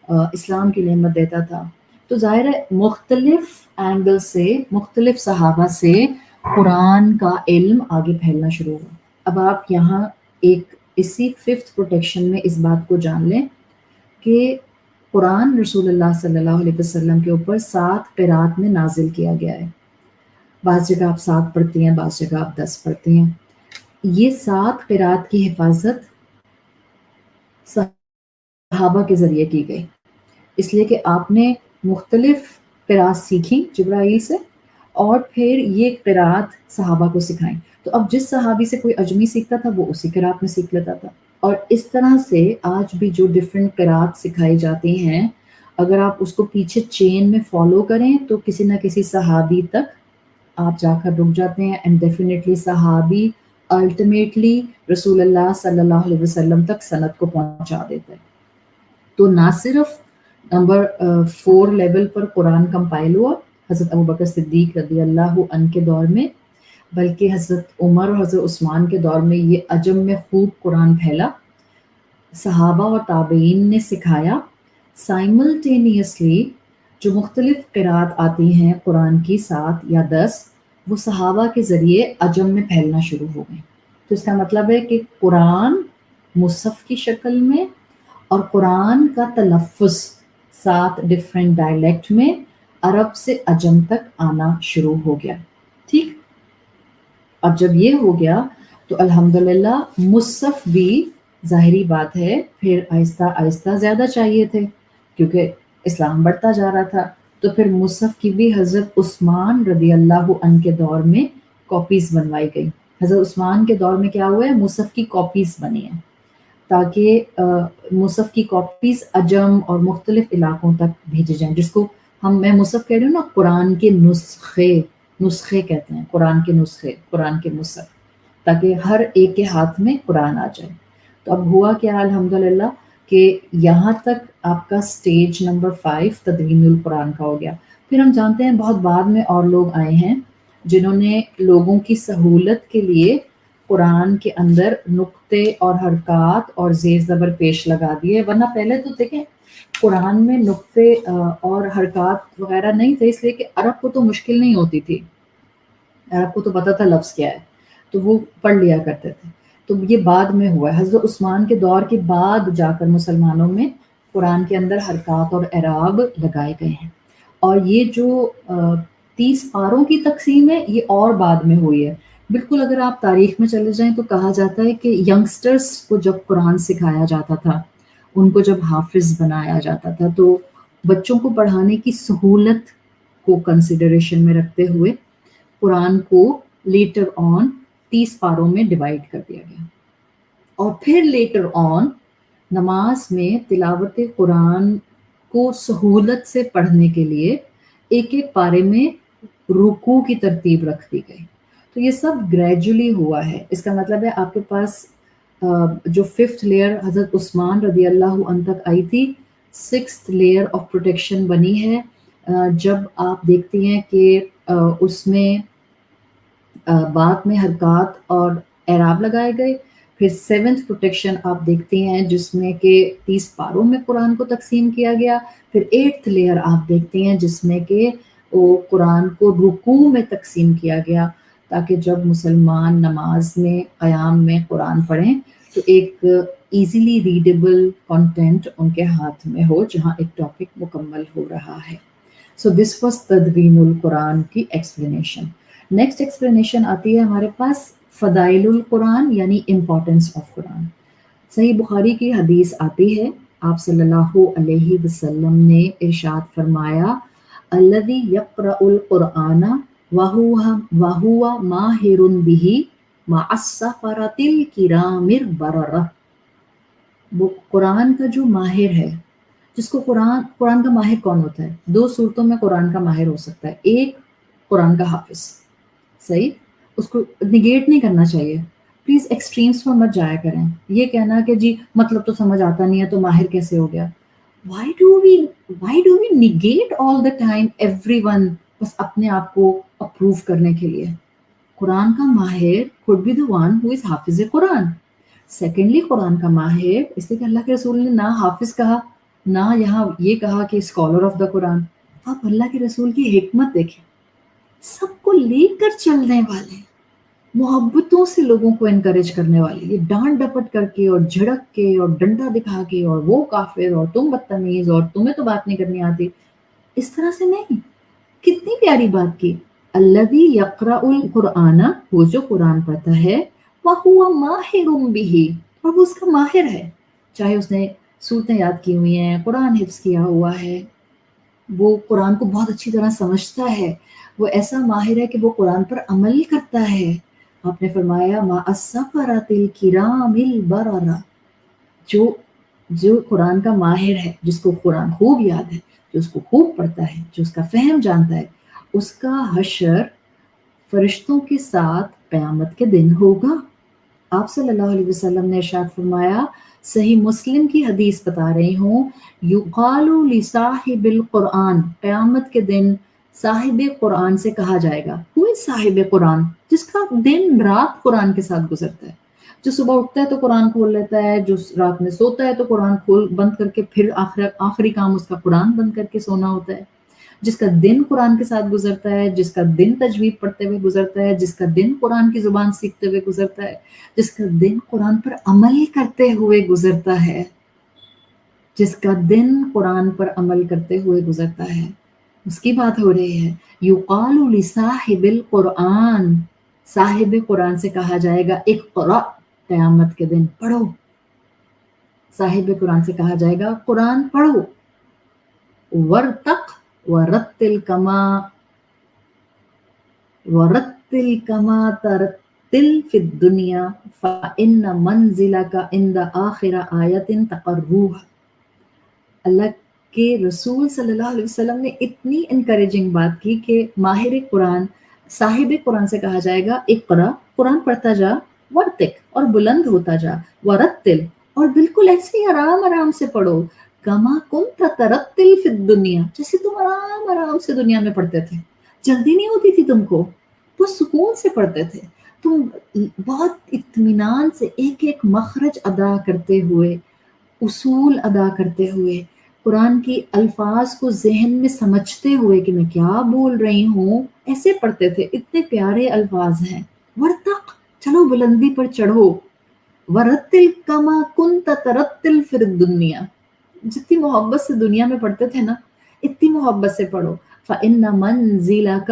اسلام کی نعمت دیتا تھا۔ تو ظاہر ہے مختلف اینگل سے، مختلف صحابہ سے قرآن کا علم آگے پھیلنا شروع ہوا۔ اب آپ یہاں ایک اسی ففتھ پروٹیکشن میں اس بات کو جان لیں کہ قرآن رسول اللہ صلی اللہ علیہ وسلم کے اوپر 7 قرات میں نازل کیا گیا ہے۔ بعض جگہ آپ 7 پڑھتی ہیں، بعض جگہ آپ 10 پڑھتی ہیں۔ یہ 7 قرات کی حفاظت صحابہ کے ذریعے کی گئی، اس لیے کہ آپ نے مختلف قرات سیکھی جبرائیل سے، اور پھر یہ قرات صحابہ کو سکھائیں۔ تو اب جس صحابی سے کوئی اجمی سیکھتا تھا وہ اسی قرات میں سیکھ لیتا تھا، اور اس طرح سے آج بھی جو ڈفرینٹ قرات سکھائی جاتی ہیں، اگر آپ اس کو پیچھے چین میں فالو کریں تو کسی نہ کسی صحابی تک آپ جا کر رک جاتے ہیں، اینڈ ڈیفینیٹلی صحابی الٹیمیٹلی رسول اللہ صلی اللہ علیہ وسلم تک سند کو پہنچا دیتا ہے۔ تو نہ صرف نمبر 4 لیول پر قرآن کمپائل ہوا حضرت ابوبکر صدیق رضی اللہ عنہ کے دور میں، بلکہ حضرت عمر اور حضرت عثمان کے دور میں یہ عجم میں خوب قرآن پھیلا، صحابہ اور تابعین نے سکھایا۔ سائملٹینیسلی جو مختلف قرات آتی ہیں قرآن کی 7 یا 10، وہ صحابہ کے ذریعے عجم میں پھیلنا شروع ہو گئے۔ تو اس کا مطلب ہے کہ قرآن مصحف کی شکل میں اور قرآن کا تلفظ 7 ڈفرینٹ ڈائلیکٹ میں عرب سے عجم تک آنا شروع ہو گیا۔ ٹھیک، اب جب یہ ہو گیا تو الحمدللہ مصحف بھی ظاہری بات ہے پھر آہستہ آہستہ زیادہ چاہیے تھے، کیونکہ اسلام بڑھتا جا رہا تھا، تو پھر مصحف کی بھی حضرت عثمان رضی اللہ عنہ کے دور میں کاپیز بنوائی گئی۔ حضرت عثمان کے دور میں کیا ہوا ہے، مصحف کی کاپیز بنی ہیں، تاکہ مصحف کی کاپیز عجم اور مختلف علاقوں تک بھیجے جائیں، جس کو میں مصحف کہہ رہی ہوں نا، قرآن کے نسخے کہتے ہیں، قرآن کے نسخے، قرآن کے مصحف، تاکہ ہر ایک کے ہاتھ میں قرآن آ جائے۔ تو اب ہوا کیا الحمدللہ کہ یہاں تک آپ کا سٹیج نمبر 5 تدوین القرآن کا ہو گیا۔ پھر ہم جانتے ہیں بہت بعد میں اور لوگ آئے ہیں جنہوں نے لوگوں کی سہولت کے لیے قرآن کے اندر نقطے اور حرکات اور زیر زبر پیش لگا دیے، ورنہ پہلے تو دیکھیں قرآن میں نقطے اور حرکات وغیرہ نہیں تھے، اس لیے کہ عرب کو تو مشکل نہیں ہوتی تھی، عرب کو تو پتہ تھا لفظ کیا ہے، تو وہ پڑھ لیا کرتے تھے۔ تو یہ بعد میں ہوا ہے، حضرت عثمان کے دور کے بعد جا کر مسلمانوں میں قرآن کے اندر حرکات اور اعراب لگائے گئے ہیں، اور یہ جو 30 پاروں کی تقسیم ہے یہ اور بعد میں ہوئی ہے۔ بالکل اگر آپ تاریخ میں چلے جائیں تو کہا جاتا ہے کہ ینگسٹرز کو جب قرآن سکھایا جاتا تھا، ان کو جب حافظ بنایا جاتا تھا، تو بچوں کو پڑھانے کی سہولت کو کنسیڈریشن میں رکھتے ہوئے قرآن کو لیٹر آن 30 پاروں میں ڈیوائڈ کر دیا گیا، اور پھر لیٹر آن نماز میں تلاوت قرآن کو سہولت سے پڑھنے کے لیے ایک ایک پارے میں رکوع کی ترتیب رکھ دی گئی. تو یہ سب گریجولی ہوا ہے. اس کا مطلب ہے آپ کے پاس جو 5th لیئر حضرت عثمان رضی اللہ عنہ تک آئی تھی، 6th لیئر آف پروٹیکشن بنی ہے جب آپ دیکھتی ہیں کہ اس میں بات میں حرکات اور اعراب لگائے گئے. پھر 7th پروٹیکشن آپ دیکھتے ہیں جس میں کہ 30 پاروں میں قرآن کو تقسیم کیا گیا. پھر 8th لیئر آپ دیکھتے ہیں جس میں کہ وہ قرآن کو رکوع میں تقسیم کیا گیا تاکہ جب مسلمان نماز میں قیام میں قرآن پڑھیں تو ایک ایزیلی ریڈیبل کنٹینٹ ان کے ہاتھ میں ہو جہاں ایک ٹاپک مکمل ہو رہا ہے. سو دس واز تدوین القرآن کی ایکسپلینیشن. نیکسٹ ایکسپلینیشن آتی ہے ہمارے پاس فضائل القرآن یعنی امپورٹنس آف قرآن. صحیح بخاری کی حدیث آتی ہے، آپ صلی اللہ علیہ وسلم نے ارشاد فرمایا الذی یقرأ القرآن وہو ماہر بہ مع السفرۃ الکرام البررہ. وہ قرآن کا جو ماہر ہے، جس کو قرآن کا ماہر کون ہوتا ہے؟ 2 صورتوں میں قرآن کا ماہر ہو سکتا ہے. ایک قرآن کا حافظ، صحیح، اس کو نگیٹ نہیں کرنا چاہیے. پلیز ایکسٹریمز پر مت جایا کریں. یہ کہنا کہ جی مطلب تو سمجھ آتا نہیں ہے تو ماہر کیسے ہو گیا. why do we negate all the time everyone بس اپنے آپ کو اپروو کرنے کے لیے؟ قرآن کا ماہر could be the one who is حافظ قرآن. سیکنڈلی قرآن کا ماہر اس لیے کہ اللہ کے رسول نے نہ حافظ کہا نہ یہاں یہ کہا کہ اسکالر آف دا قرآن. آپ اللہ کے رسول کی حکمت دیکھیں، سب کو لے کر چلنے والے، محبتوں سے لوگوں کو انکریج کرنے والے. یہ ڈانٹ ڈپٹ کر کے اور جھڑک کے اور ڈنڈا دکھا کے اور وہ کافر اور تم بدتمیز اور تمہیں تو بات نہیں کرنی آتی، اس طرح سے نہیں. کتنی پیاری بات کی. الذی یقرأ القرآن، وہ جو قرآن پڑھتا ہے، وہو ماہر بہ، اور وہ اس کا ماہر ہے. چاہے اس نے صورتیں یاد کی ہوئی ہیں، قرآن حفظ کیا ہوا ہے، وہ قرآن کو بہت اچھی طرح سمجھتا ہے، وہ ایسا ماہر ہے کہ وہ قرآن پر عمل کرتا ہے. آپ نے فرمایا مع السفرۃ الکرام البررہ. جو قرآن کا ماہر ہے، جس کو قرآن خوب یاد ہے، جو اس کو خوب پڑھتا ہے، جو اس کا فہم جانتا ہے، اس کا حشر فرشتوں کے ساتھ قیامت کے دن ہوگا. آپ صلی اللہ علیہ وسلم نے ارشاد فرمایا، صحیح مسلم کی حدیث بتا رہی ہوں، یقال لصاحب القرآن، قیامت کے دن صاحب قرآن سے کہا جائے گا. کوئی صاحب قرآن جس کا دن رات قرآن کے ساتھ گزرتا ہے، جو صبح اٹھتا ہے تو قرآن کھول لیتا ہے، جو رات میں سوتا ہے تو قرآن بند کر کے پھر آخری کام اس کا قرآن بند کر کے سونا ہوتا ہے، جس کا دن قرآن کے ساتھ گزرتا ہے، جس کا دن تجوید پڑھتے ہوئے گزرتا ہے، جس کا دن قرآن کی زبان سیکھتے ہوئے گزرتا ہے، جس کا دن قرآن پر عمل کرتے ہوئے گزرتا ہے، جس کا دن قرآن پر عمل کرتے ہوئے گزرتا ہے، اس کی بات ہو رہی ہے. یقال لصاحب القرآن، صاحب قرآن سے کہا جائے گا اقرأ، قیامت کے دن پڑھو. صاحب قرآن سے کہا جائے گا قرآن پڑھو. ورتق ورتل کما ترتل فی الدنیا فإن منزلک عند آخر آیت تقرؤها. اللہ کے رسول صلی اللہ علیہ وسلم نے اتنی انکریجنگ بات کی کہ ماہر قرآن، صاحب قرآن سے کہا جائے گا اقرا، قرآن پڑھتا جا، ورتق، اور بلند ہوتا جا، ورتل، اور بالکل ایسے ہی آرام آرام سے پڑھو، کما کنت ترتل فی الدنیا، جیسے تم آرام آرام سے دنیا میں پڑھتے تھے. جلدی نہیں ہوتی تھی تم کو، بہت سکون سے پڑھتے تھے تم، بہت اطمینان سے ایک ایک مخرج ادا کرتے ہوئے، اصول ادا کرتے ہوئے، قرآن کی الفاظ کو ذہن میں سمجھتے ہوئے کہ میں کیا بول رہی ہوں، ایسے پڑھتے تھے. اتنے پیارے الفاظ ہیں. ورتق، چلو بلندی پر چڑھو. ورتل کما کنت ترتل فی الدنیا، جتنی محبت سے دنیا میں پڑھتے تھے نا، اتنی محبت سے پڑھو. فإن منزلک،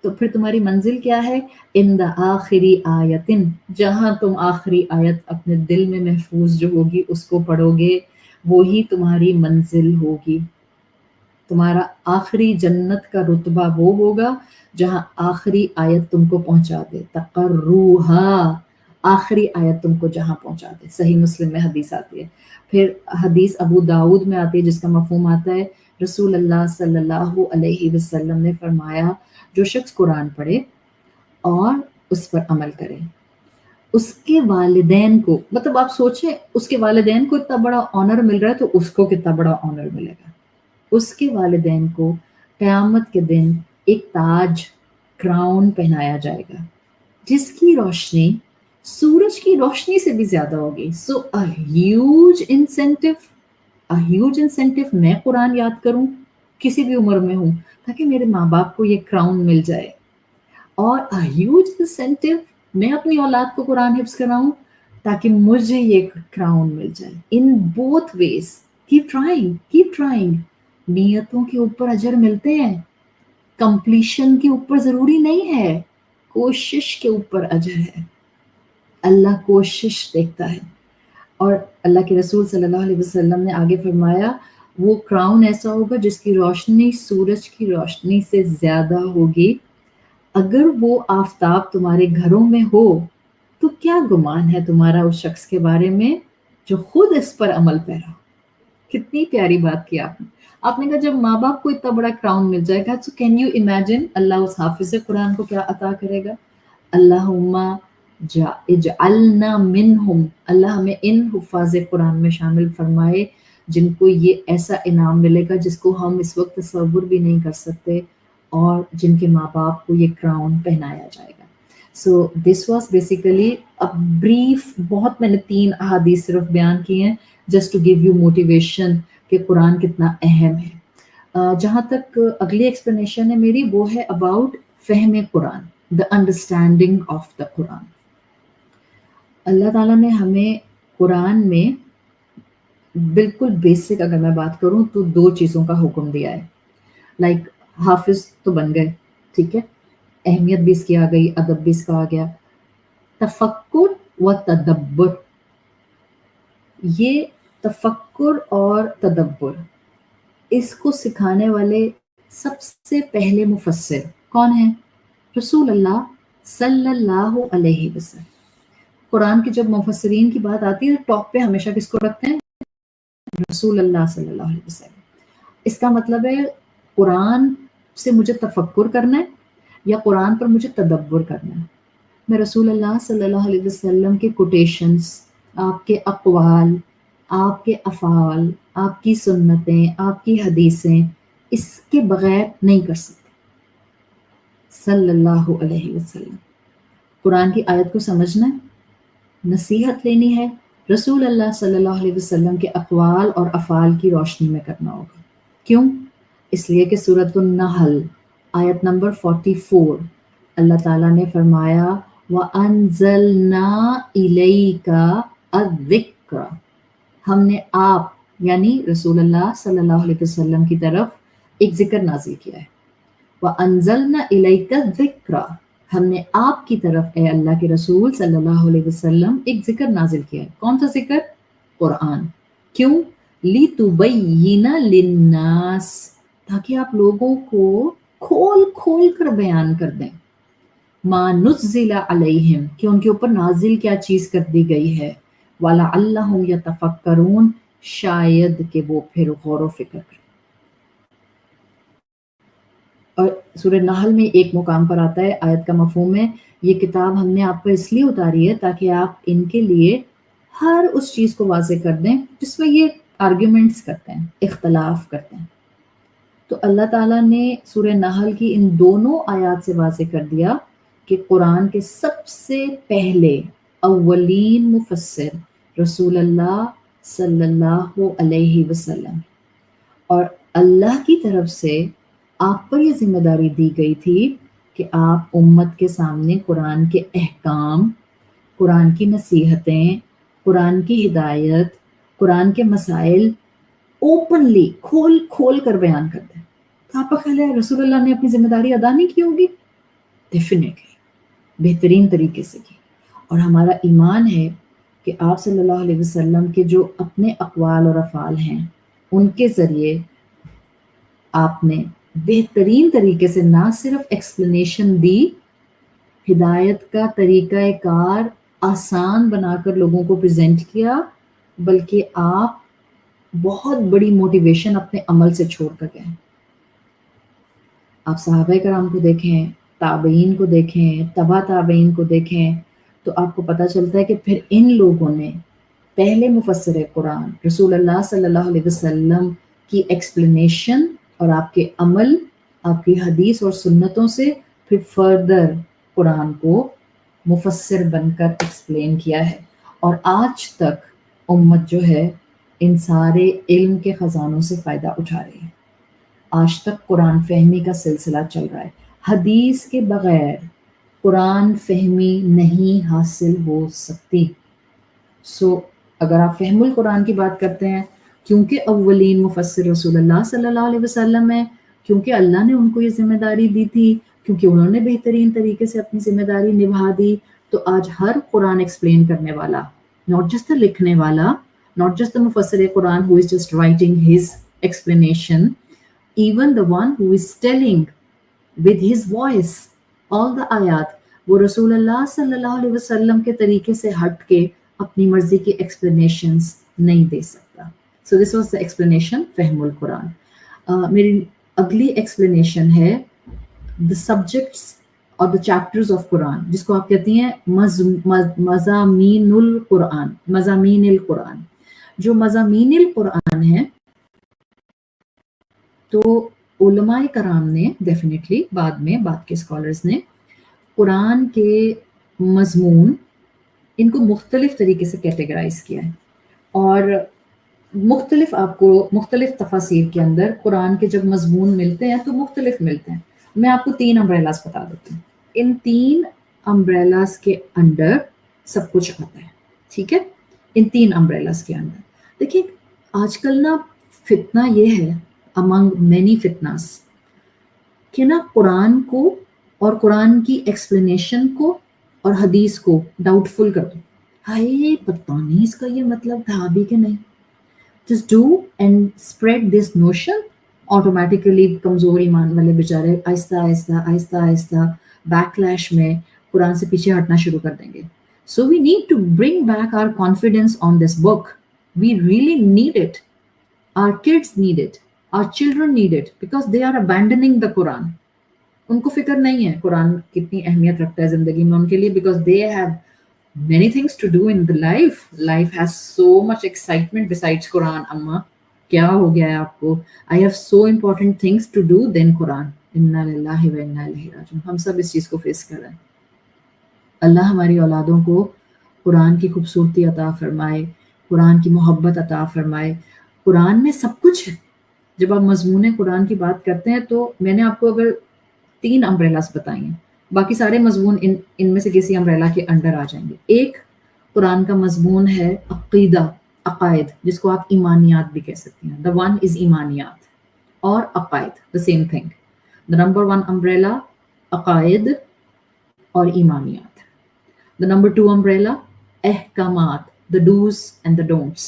تو پھر تمہاری منزل کیا ہے؟ عند آخری آیت، جہاں تم آخری آیت اپنے دل میں محفوظ جو ہوگی اس کو پڑھو گے، وہی تمہاری منزل ہوگی. تمہارا آخری جنت کا رتبہ وہ ہوگا جہاں آخری آیت تم کو پہنچا دے. تقرؤہا، آخری آیت تم کو جہاں پہنچا دے. صحیح مسلم میں حدیث آتی ہے. پھر حدیث ابو داؤد میں آتی ہے جس کا مفہوم آتا ہے رسول اللہ صلی اللہ علیہ وسلم نے فرمایا جو شخص قرآن پڑھے اور اس پر عمل کرے اس کے والدین کو، مطلب آپ سوچیں اس کے والدین کو اتنا بڑا آنر مل رہا ہے تو اس کو کتنا بڑا آنر ملے گا. اس کے والدین کو قیامت کے دن ایک تاج، کراؤن پہنایا جائے گا جس کی روشنی سورج کی روشنی سے بھی زیادہ ہوگی. سو ہیوج انسینٹیو میں قرآن یاد کروں کسی بھی عمر میں ہوں تاکہ میرے ماں باپ کو یہ کراؤن مل جائے، اور ہیوج انسینٹیو میں اپنی اولاد کو قرآن حفظ کراؤں تاکہ مجھے یہ کراؤن مل جائے. In both ways keep trying. نیتوں کے اوپر اجر ملتے ہیں، کمپلیشن کے اوپر ضروری نہیں ہے، کوشش کے اوپر اجر ہے. اللہ کوشش دیکھتا ہے. اور اللہ کے رسول صلی اللہ علیہ وسلم نے آگے فرمایا وہ کراؤن ایسا ہوگا جس کی روشنی سورج کی روشنی سے زیادہ ہوگی. اگر وہ آفتاب تمہارے گھروں میں ہو تو کیا گمان ہے تمہارا اس شخص کے بارے میں جو خود اس پر عمل پیرا ہو. کتنی پیاری بات کی آپ نے. آپ نے کہا جب ماں باپ کو اتنا بڑا کراؤن مل جائے گا تو کین یو امیجن اللہ اس حافظ قرآن کو کیا عطا کرے گا. اللہم اجعلنا منہم، اللہ ہمیں ان حفاظ قرآن میں شامل فرمائے جن کو یہ ایسا انعام ملے گا جس کو ہم اس وقت تصور بھی نہیں کر سکتے، اور جن کے ماں باپ کو یہ کراؤن پہنایا جائے گا. So this was basically brief, بہت میں نے 3 احادیث صرف بیان کی ہیں just to give you motivation کہ قرآن کتنا اہم ہے. جہاں تک اگلی ایکسپلینیشن ہے میری وہ ہے اباؤٹ فہم قرآن، دا انڈرسٹینڈنگ آف دا قرآن. اللہ تعالیٰ نے ہمیں قرآن میں بالکل بیسک اگر میں بات کروں تو 2 چیزوں کا حکم دیا ہے. لائک حافظ تو بن گئے، ٹھیک ہے، اہمیت بھی اس کی آ گئی، ادب بھی اس کا آ گیا. تفکر و تدبر، یہ تفکر اور تدبر اس کو سکھانے والے سب سے پہلے مفسر کون ہیں؟ رسول اللہ صلی اللہ علیہ وسلم. قرآن کی جب مفسرین کی بات آتی ہے تو ٹاپ پہ ہمیشہ کس کو رکھتے ہیں؟ رسول اللہ صلی اللہ علیہ وسلم. اس کا مطلب ہے قرآن سے مجھے تفکر کرنا ہے یا قرآن پر مجھے تدبر کرنا ہے. میں رسول اللہ صلی اللہ علیہ وسلم کے کوٹیشنز، آپ کے اقوال، آپ کے افعال، آپ کی سنتیں، آپ کی حدیثیں اس کے بغیر نہیں کر سکتے. صلی اللہ علیہ وسلم. قرآن کی آیت کو سمجھنا ہے، نصیحت لینی ہے، رسول اللہ صلی اللہ علیہ وسلم کے اقوال اور افعال کی روشنی میں کرنا ہوگا. کیوں؟ اس لیے کہ سورۃ النحل آیت نمبر 44 اللہ تعالیٰ نے فرمایا وَأَنزَلْنَا إِلَيْكَ الذِّكْرَ، ہم نے آپ یعنی رسول اللہ صلی اللہ علیہ وسلم کی طرف ایک ذکر نازل کیا ہے. وَأَنزَلْنَا إِلَيْكَ الذِّكْرَ، ہم نے آپ کی طرف اے اللہ کے رسول صلی اللہ علیہ وسلم ایک ذکر نازل کیا ہے. کون سا ذکر؟ قرآن. کیوں؟ لِتُبَيِّنَ لِلنَّاسِ، تاکہ آپ لوگوں کو کھول کھول کر بیان کر دیں. مَا نُزِّلَ عَلَيْهِمْ، کہ ان کے اوپر نازل کیا چیز کر دی گئی ہے. وَلَعَلَّهُمْ يَتَفَكَّرُونَ، شاید کہ وہ پھر غور و فکر کریں. اور سورہ نحل میں ایک مقام پر آتا ہے، آیت کا مفہوم ہے یہ کتاب ہم نے آپ پر اس لیے اتاری ہے تاکہ آپ ان کے لیے ہر اس چیز کو واضح کر دیں جس میں یہ آرگیومنٹس کرتے ہیں، اختلاف کرتے ہیں. تو اللہ تعالیٰ نے سورہ نحل کی ان دونوں آیات سے واضح کر دیا کہ قرآن کے سب سے پہلے اولین مفسر رسول اللہ صلی اللہ علیہ وسلم، اور اللہ کی طرف سے آپ پر یہ ذمہ داری دی گئی تھی کہ آپ امت کے سامنے قرآن کے احکام، قرآن کی نصیحتیں، قرآن کی ہدایت، قرآن کے مسائل اوپنلی کھول کھول کر بیان کر دیں. تو آپ کا خیال ہے رسول اللہ نے اپنی ذمہ داری ادا نہیں کی ہوگی؟ ڈیفینیٹلی بہترین طریقے سے کی. اور ہمارا ایمان ہے کہ آپ صلی اللہ علیہ وسلم کے جو اپنے اقوال اور افعال ہیں ان کے ذریعے آپ نے بہترین طریقے سے نہ صرف ایکسپلینیشن دی، ہدایت کا طریقہ کار آسان بنا کر لوگوں کو پریزنٹ کیا، بلکہ آپ بہت بڑی موٹیویشن اپنے عمل سے چھوڑ کر گئے۔ آپ صحابہ کرام کو دیکھیں، تابعین کو دیکھیں، تبع تابعین کو دیکھیں، تو آپ کو پتہ چلتا ہے کہ پھر ان لوگوں نے پہلے مفسر قرآن رسول اللہ صلی اللہ علیہ وسلم کی ایکسپلینیشن اور آپ کے عمل، آپ کی حدیث اور سنتوں سے پھر فردر قرآن کو مفسر بن کر ایکسپلین کیا ہے، اور آج تک امت جو ہے ان سارے علم کے خزانوں سے فائدہ اٹھا رہی ہے۔ آج تک قرآن فہمی کا سلسلہ چل رہا ہے۔ حدیث کے بغیر قرآن فہمی نہیں حاصل ہو سکتی۔ سو اگر آپ فہم القرآن کی بات کرتے ہیں، کیونکہ اولین مفسر رسول اللہ صلی اللہ علیہ وسلم ہے، کیونکہ اللہ نے ان کو یہ ذمہ داری دی تھی، کیونکہ انہوں نے بہترین طریقے سے اپنی ذمہ داری نبھا دی، تو آج ہر قرآن ایکسپلین کرنے والا، not just the لکھنے والا، not just the مفسر قرآن who is just writing his explanation, even the one who is telling with his voice all the آیات، وہ رسول اللہ صلی اللہ علیہ وسلم کے طریقے سے ہٹ کے اپنی مرضی کی ایکسپلینیشنز نہیں دے سکتا۔ سو دس واز دا ایکسپلینیشن فہم القرآن۔ میری اگلی ایکسپلینیشن ہے دا سبجیکٹس اور دا چیپٹرز آف قرآن، جس کو آپ کہتی ہیں مضامین القرآن۔ مضامین القرآن، جو مضامین القرآن ہیں، تو علماء کرام نے ڈیفینیٹلی بعد کے اسکالرز نے قرآن کے مضمون ان کو مختلف طریقے سے کیٹیگرائز کیا ہے، اور مختلف آپ کو مختلف تفاسیر کے اندر قرآن کے جب مضمون ملتے ہیں تو مختلف ملتے ہیں۔ میں آپ کو 3 امبریلاز بتا دیتی ہوں۔ ان 3 امبریلاز کے انڈر سب کچھ آتا ہے، ٹھیک ہے؟ ان 3 امبریلاز کے اندر دیکھیں، آج کل نا فتنہ یہ ہے among many فتناس کہ نا قرآن کو اور قرآن کی ایکسپلینیشن کو اور حدیث کو ڈاؤٹ فل کر دو، ہائے پتہ نہیں اس کا یہ مطلب تھا بھی کہ نہیں۔ just do and spread this notion، automatically کمزور ایمان والے بیچارے آہستہ آہستہ آہستہ آہستہ بیک لیش میں قرآن سے پیچھے ہٹنا شروع کر دیں گے۔ So we need to bring back our confidence on this book. We really need it. Our kids need it. Our children need it because they are abandoning the Quran. ان کو فکر نہیں ہے قرآن کتنی اہمیت رکھتا ہے زندگی میں ان کے لیے، because they have many things to do in the life. Life has so much excitement besides Quran. Amma, کیا ہو گیا ہے آپ کو؟ I have so important things to do than Quran. انا للہ و انا الیہ راجعون۔ ہم سب اس چیز کو فیس کر رہے ہیں۔ اللہ ہماری اولادوں کو قرآن کی خوبصورتی عطا فرمائے، قرآن کی محبت عطا فرمائے۔ قرآن میں سب کچھ ہے۔ جب آپ مضمون قرآن کی بات کرتے ہیں تو میں نے آپ کو اگر 3 امبریلاز بتائی ہیں، باقی سارے مضمون ان میں سے کسی امبریلا کے انڈر آ جائیں گے۔ ایک قرآن کا مضمون ہے عقیدہ، عقائد، جس کو آپ ایمانیات بھی کہہ سکتے ہیں۔ دا ون از ایمانیات اور عقائد، the same thing. The number 1 umbrella عقائد اور ایمانیات۔ دا نمبر 2 امبریلا احکامات، دا ڈوز اینڈ دا ڈونٹس۔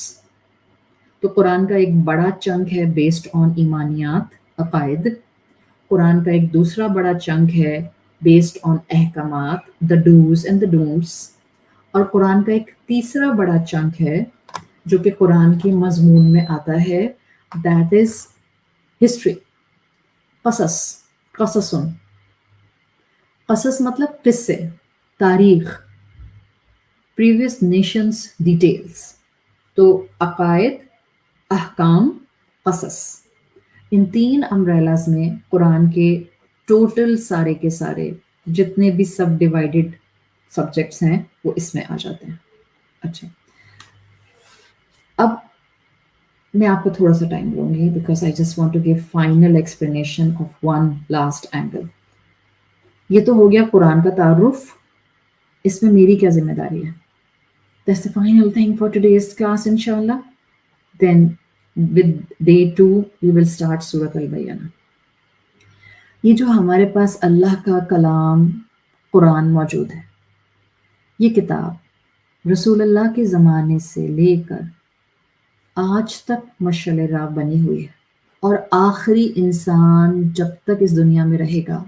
تو قرآن کا ایک بڑا چنک ہے بیسڈ آن ایمانیات، عقائد۔ قرآن کا ایک دوسرا بڑا چنک ہے بیسڈ آن احکامات، دا ڈوز اینڈ دا ڈونٹس۔ اور قرآن کا ایک تیسرا بڑا چنک ہے جو کہ قرآن کے مضمون میں آتا ہے، دیٹ از ہسٹری، قصص، قصصن۔ قصص مطلب قصے، تاریخ، پریویس نیشنز ڈیٹیلز۔ تو عقائد، احکام، قصص، ان 3 امبریلاز میں قرآن کے ٹوٹل سارے کے سارے جتنے بھی سب ڈیوائڈڈ سبجیکٹس ہیں وہ اس میں آ جاتے ہیں۔ اچھا، اب میں آپ کو تھوڑا سا ٹائم دوں گی because I just want to give final explanation of one last angle. یہ تو ہو گیا قرآن کا تعارف، اس میں میری کیا ذمہ داری ہے؟ That's the final thing for today's class, inshallah. Then with day 2 we will start Surat al-Bayyinah. یہ جو ہمارے پاس اللہ کا کلام قرآن موجود ہے، یہ کتاب رسول اللہ کے زمانے سے لے کر آج تک مشعل راہ بنی ہوئی ہے، اور آخری انسان جب تک اس دنیا میں رہے گا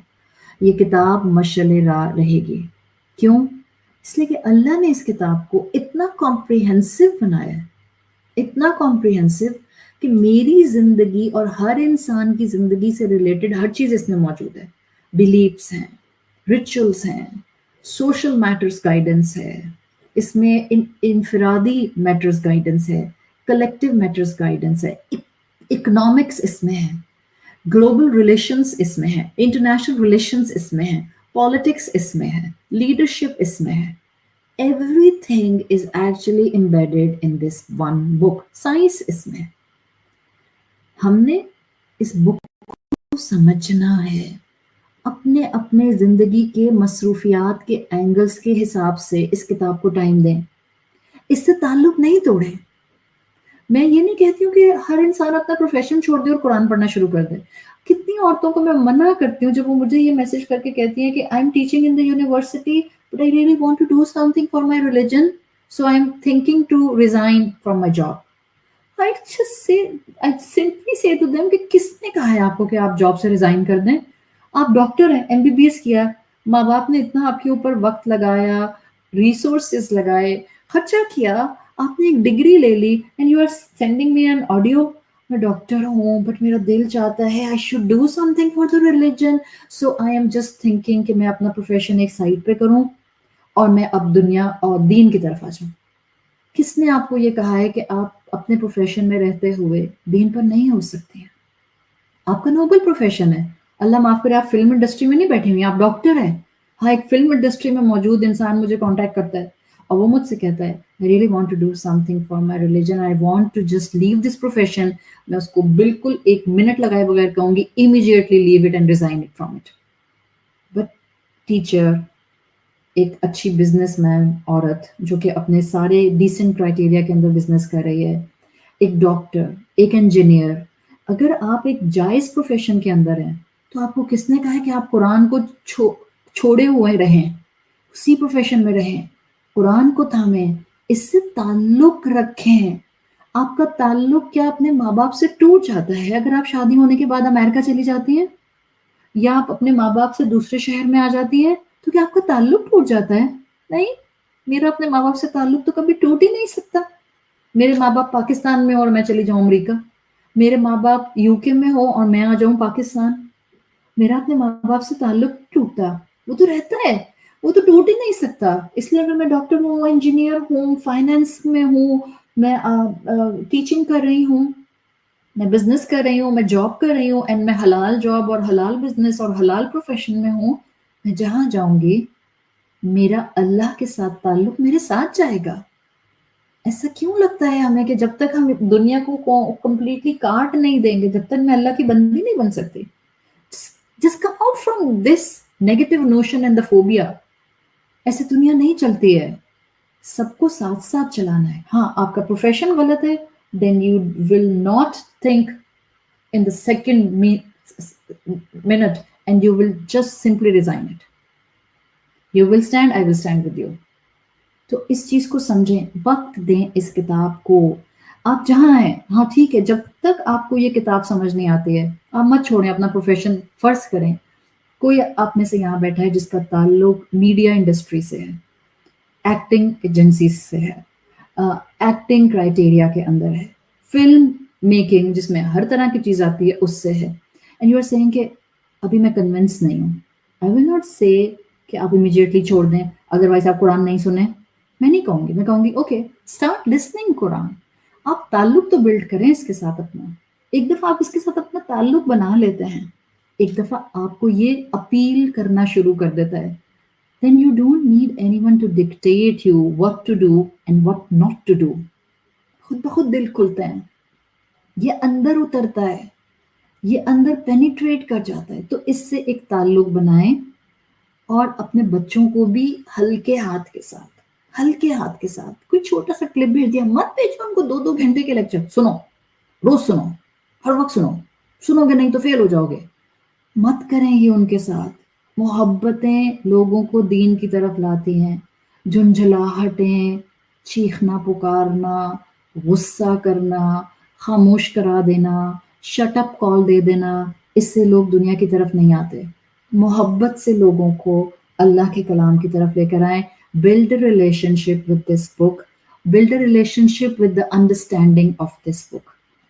یہ کتاب مشعل راہ رہے گی۔ کیوں؟ اس لیے کہ اللہ نے اس کتاب کو اتنا کمپریہنسو بنایا ہے، اتنا کمپریہنسو کہ میری زندگی اور ہر انسان کی زندگی سے ریلیٹڈ ہر چیز اس میں موجود ہے. بلیفس ہیں، ریچولس ہیں، سوشل میٹرز گائیڈنس ہے، اس میں انفرادی میٹرز گائیڈنس ہے، کلیکٹیو میٹرز گائیڈنس ہے، اکنامکس اس میں ہے، گلوبل ریلیشنز اس میں ہے، انٹرنیشنل ریلیشنز اس میں ہے، پالیٹکس اس میں ہے، لیڈرشپ اس میں ہے. Everything is actually embedded in this one book. Science اس میں ہے. ہم نے اس بک کو سمجھنا ہے، اپنے اپنے زندگی کے مصروفیات کے اینگلز کے حساب سے اس کتاب کو ٹائم دیں، اس سے تعلق نہیں توڑیں. میں یہ نہیں کہتی ہوں کہ ہر انسان اپنا پروفیشن چھوڑ دے اور قرآن پڑھنا شروع کر دے. کتنی عورتوں کو میں منع کرتی ہوں جب وہ مجھے یہ میسج کر کے کہتی ہیں کہ I am teaching in the university but I really want to do something for my religion so I am thinking to resign from my job. I simply say to them کہ کس نے کہا ہے آپ کو کہ آپ job سے ریزائن کر دیں؟ آپ ڈاکٹر ہیں، MBBS کیا، ماں باپ نے اتنا آپ کے اوپر وقت لگایا، ریسورسز لگائے، خرچہ کیا، آپ نے ایک ڈگری لے لی and you are sending me an audio. میں ڈاکٹر ہوں بٹ میرا دل چاہتا ہے I should do something for the religion so I am just thinking کہ میں اپنا پروفیشن ایک سائڈ پہ کروں اور میں اب دنیا اور دین کی طرف آ جاؤں. کس نے آپ کو یہ کہا ہے کہ آپ اپنے پروفیشن میں رہتے ہوئے دین پر نہیں ہو سکتے ہیں؟ آپ کا نوبل پروفیشن ہے، اللہ معاف کرے آپ فلم انڈسٹری میں نہیں بیٹھے ہوئے، آپ ڈاکٹر ہیں. ہاں، ایک فلم انڈسٹری میں موجود انسان مجھے کانٹیکٹ کرتا ہے اور وہ مجھ سے کہتا ہے I really want to do something for my religion, I want to just leave this profession. میں اس کو بالکل ایک منٹ لگائے بغیر کہوں گی immediately leave it and resign it from it. But teacher, ایک اچھی بزنس مین عورت جو کہ اپنے سارے ڈیسنٹ کرائٹیریا کے اندر بزنس کر رہی ہے، ایک ڈاکٹر، ایک انجینئر، اگر آپ ایک جائز پروفیشن کے اندر ہیں تو آپ کو کس نے کہا ہے کہ آپ قرآن کو چھوڑے ہوئے رہیں، اسی پروفیشن میں رہیں، قرآن کو تھامیں، اس سے تعلق رکھیں. آپ کا تعلق کیا اپنے ماں باپ سے ٹوٹ جاتا ہے اگر آپ شادی ہونے کے بعد امریکہ چلی جاتی ہیں یا آپ اپنے ماں باپ سے دوسرے شہر میں آ جاتی ہیں تو کیا آپ کا تعلق ٹوٹ جاتا ہے؟ نہیں، میرا اپنے ماں باپ سے تعلق تو کبھی ٹوٹ ہی نہیں سکتا. میرے ماں باپ پاکستان میں اور میں چلی جاؤں امریکہ، میرے ماں باپ UK میں ہو اور میں آ جاؤں پاکستان، میرا اپنے ماں باپ سے تعلق ٹوٹتا، وہ تو رہتا ہے، وہ تو ٹوٹ ہی نہیں سکتا. اس لیے اگر میں ڈاکٹر ہوں، انجینئر ہوں، فائنینس میں ہوں، میں ٹیچنگ کر رہی ہوں، میں بزنس کر رہی ہوں، میں جاب کر رہی ہوں اینڈ میں حلال جاب اور حلال بزنس اور حلال پروفیشن میں ہوں، میں جہاں جاؤں گی میرا اللہ کے ساتھ تعلق میرے ساتھ جائے گا. ایسا کیوں لگتا ہے ہمیں کہ جب تک ہم دنیا کو کمپلیٹلی کاٹ نہیں دیں گے جب تک میں اللہ کی بندی نہیں بن سکتی؟ Just come out from this negative notion and the phobia. ایسے دنیا نہیں چلتی ہے، سب کو ساتھ ساتھ چلانا ہے. ہاں، آپ کا پروفیشن غلط ہے then you will not think in the second minute and you will just simply resign it. You will stand, I will stand with you. تو اس چیز کو سمجھیں، وقت دیں اس کتاب کو. آپ جہاں ہیں، ہاں ٹھیک ہے، جب تک آپ کو یہ کتاب سمجھ نہیں آتی ہے آپ مت چھوڑیں اپنا پروفیشن. فرض کریں کوئی آپ میں سے یہاں بیٹھا ہے جس کا تعلق میڈیا انڈسٹری سے ہے، ایکٹنگ ایجنسیز سے ہے، ایکٹنگ کرائٹیریا کے اندر ہے، فلم میکنگ جس میں ہر طرح کی چیز آتی ہے اس سے ہے، اینڈ یو آر سیئنگ کہ ابھی میں کنونس نہیں ہوں. آئی ول ناٹ سے کہ آپ امیجیٹلی چھوڑ دیں ادروائز آپ قرآن نہیں سنیں. میں نہیں کہوں گی، میں کہوں گی اوکے اسٹارٹ لسننگ قرآن. آپ تعلق تو بلڈ کریں اس کے ساتھ اپنا. ایک دفعہ آپ اس کے ساتھ اپنا تعلق بنا لیتے ہیں، ایک دفعہ آپ کو یہ اپیل کرنا شروع کر دیتا ہے، then you don't need anyone to dictate you what to do and what not to do. خود بخود دل کھلتے ہیں، یہ اندر اترتا ہے، یہ اندر پینیٹریٹ کر جاتا ہے. تو اس سے ایک تعلق بنائیں اور اپنے بچوں کو بھی ہلکے ہاتھ کے ساتھ کوئی چھوٹا سا کلپ بھیج دیا، مت بھیجو ان کو 2 گھنٹے کے لیکچر. سنو، روز سنو، ہر وقت سنو گے نہیں تو فیل ہو جاؤ گے. مت کریں یہ ان کے ساتھ. محبتیں لوگوں کو دین کی طرف لاتی ہیں، جھنجھلاہٹیں، چیخنا پکارنا، غصہ کرنا، خاموش کرا دینا، شٹ اپ کال دے دینا، اس سے لوگ دنیا کی طرف نہیں آتے. محبت سے لوگوں کو اللہ کے کلام کی طرف لے کر آئیں. build a relationship with this book, build a relationship with the understanding of this book.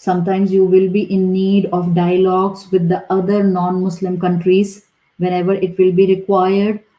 sometimes you will be in need of dialogues with the other non-Muslim countries whenever it will be required.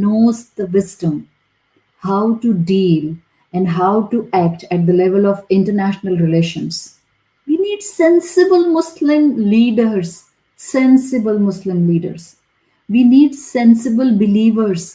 knows the wisdom how to deal and how to act at the level of international relations. We need sensible Muslim leaders, sensible Muslim leaders. We need sensible believers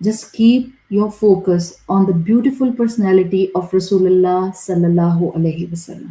Just keep your focus on the beautiful personality of Rasulullah sallallahu alaihi wasallam.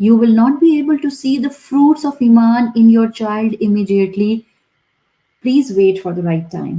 You will not be able to see the fruits of Iman in your child immediately. Please wait for the right time.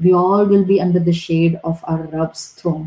we all will be under the shade of our Rabb's throne,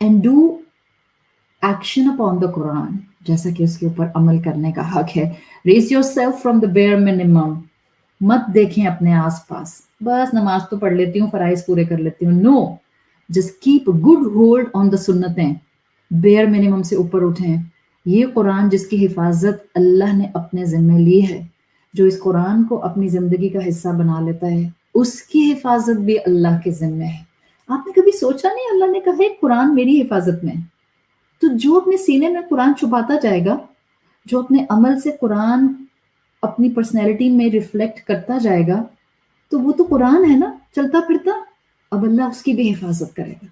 and do action upon the Quran جیسا کہ اس کے اوپر عمل کرنے کا حق ہے. Raise your self from the bare minimum. مت دیکھیں اپنے آس پاس بس نماز تو پڑھ لیتی ہوں فرائض پورے کر لیتی ہوں. No, just keep good hold on the سنتیں. بیئر منیمم سے اوپر اٹھیں. یہ قرآن جس کی حفاظت اللہ نے اپنے ذمہ لی ہے، جو اس قرآن کو اپنی زندگی کا حصہ بنا لیتا ہے، اس کی حفاظت بھی اللہ کے ذمہ ہے. آپ نے کبھی سوچا نہیں اللہ نے کہا ہے قرآن میری حفاظت میں؟ تو جو اپنے سینے میں قرآن چھپاتا جائے گا، جو اپنے عمل سے قرآن اپنی پرسنالٹی میں ریفلیکٹ کرتا جائے گا، تو وہ تو قرآن ہے نا چلتا پھرتا. اب اللہ اس کی بھی حفاظت کرے گا.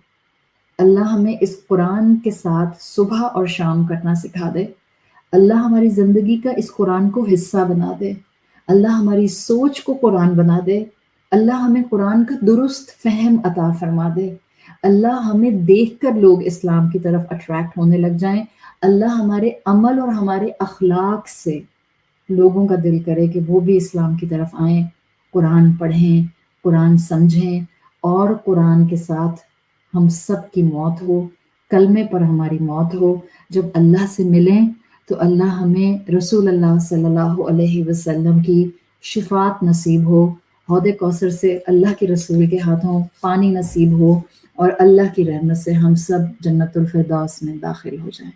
اللہ ہمیں اس قرآن کے ساتھ صبح اور شام کرنا سکھا دے. اللہ ہماری زندگی کا اس قرآن کو حصہ بنا دے. اللہ ہماری سوچ کو قرآن بنا دے. اللہ ہمیں قرآن کا درست فہم عطا فرما دے. اللہ ہمیں دیکھ کر لوگ اسلام کی طرف اٹریکٹ ہونے لگ جائیں. اللہ ہمارے عمل اور ہمارے اخلاق سے لوگوں کا دل کرے کہ وہ بھی اسلام کی طرف آئیں، قرآن پڑھیں، قرآن سمجھیں، اور قرآن کے ساتھ ہم سب کی موت ہو، کلمے پر ہماری موت ہو. جب اللہ سے ملیں تو اللہ ہمیں رسول اللہ صلی اللہ علیہ وسلم کی شفاعت نصیب ہو. حوض کوثر سے اللہ کے رسول کے ہاتھوں پانی نصیب ہو، اور اللہ کی رحمت سے ہم سب جنت الفردوس میں داخل ہو جائیں.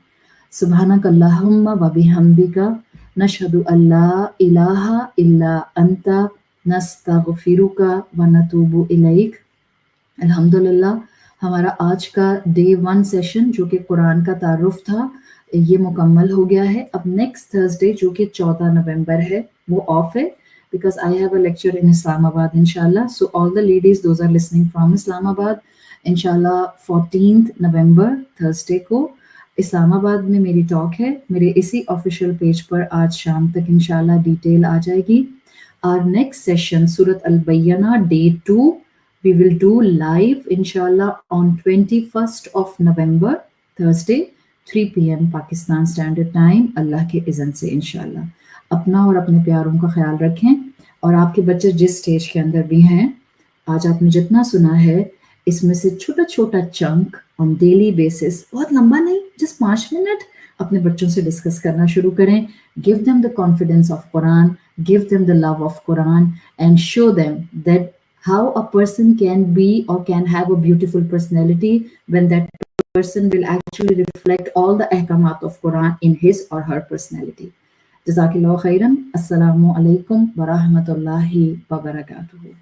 سبحانک اللہم و بحمدک نشہد ان لا الہ الا انت نستغفرک و نتوب الیک. الحمدللہ ہمارا آج کا ڈے 1 سیشن جو کہ قرآن کا تعارف تھا یہ مکمل ہو گیا ہے. اب نیکسٹ تھرسڈے جو کہ 14 نومبر ہے وہ آف ہے because I have a lecture in Islamabad inshallah. So all the ladies those are listening from Islamabad, inshallah 14th November Thursday کو اسلام آباد میں میری ٹاک ہے. میرے اسی آفیشیل پیج پر آج شام تک انشاءاللہ ڈیٹیل آ جائے گی. Our next session سورۃ البینہ Day 2 we will do live inshallah on 21st of November Thursday 3 PM Pakistan standard time اللہ کے اذن سے انشاءاللہ. اپنا اور اپنے پیاروں کا خیال رکھیں، اور آپ کے بچے جس سٹیج کے اندر بھی ہیں، آج آپ نے جتنا سنا ہے اس میں سے چھوٹا چھوٹا چنک آن ڈیلی بیسس، بہت لمبا نہیں، جس 5 منٹ اپنے بچوں سے ڈسکس کرنا شروع کریں. Give them the confidence of Quran, give them the love of Quran, and show them that how a person can be or can have a beautiful personality when that person will actually reflect all the ahkamat of Quran in his or her personality. Jazakallahu khairan. Assalamu alaikum wa rahmatullahi wa barakatuhu.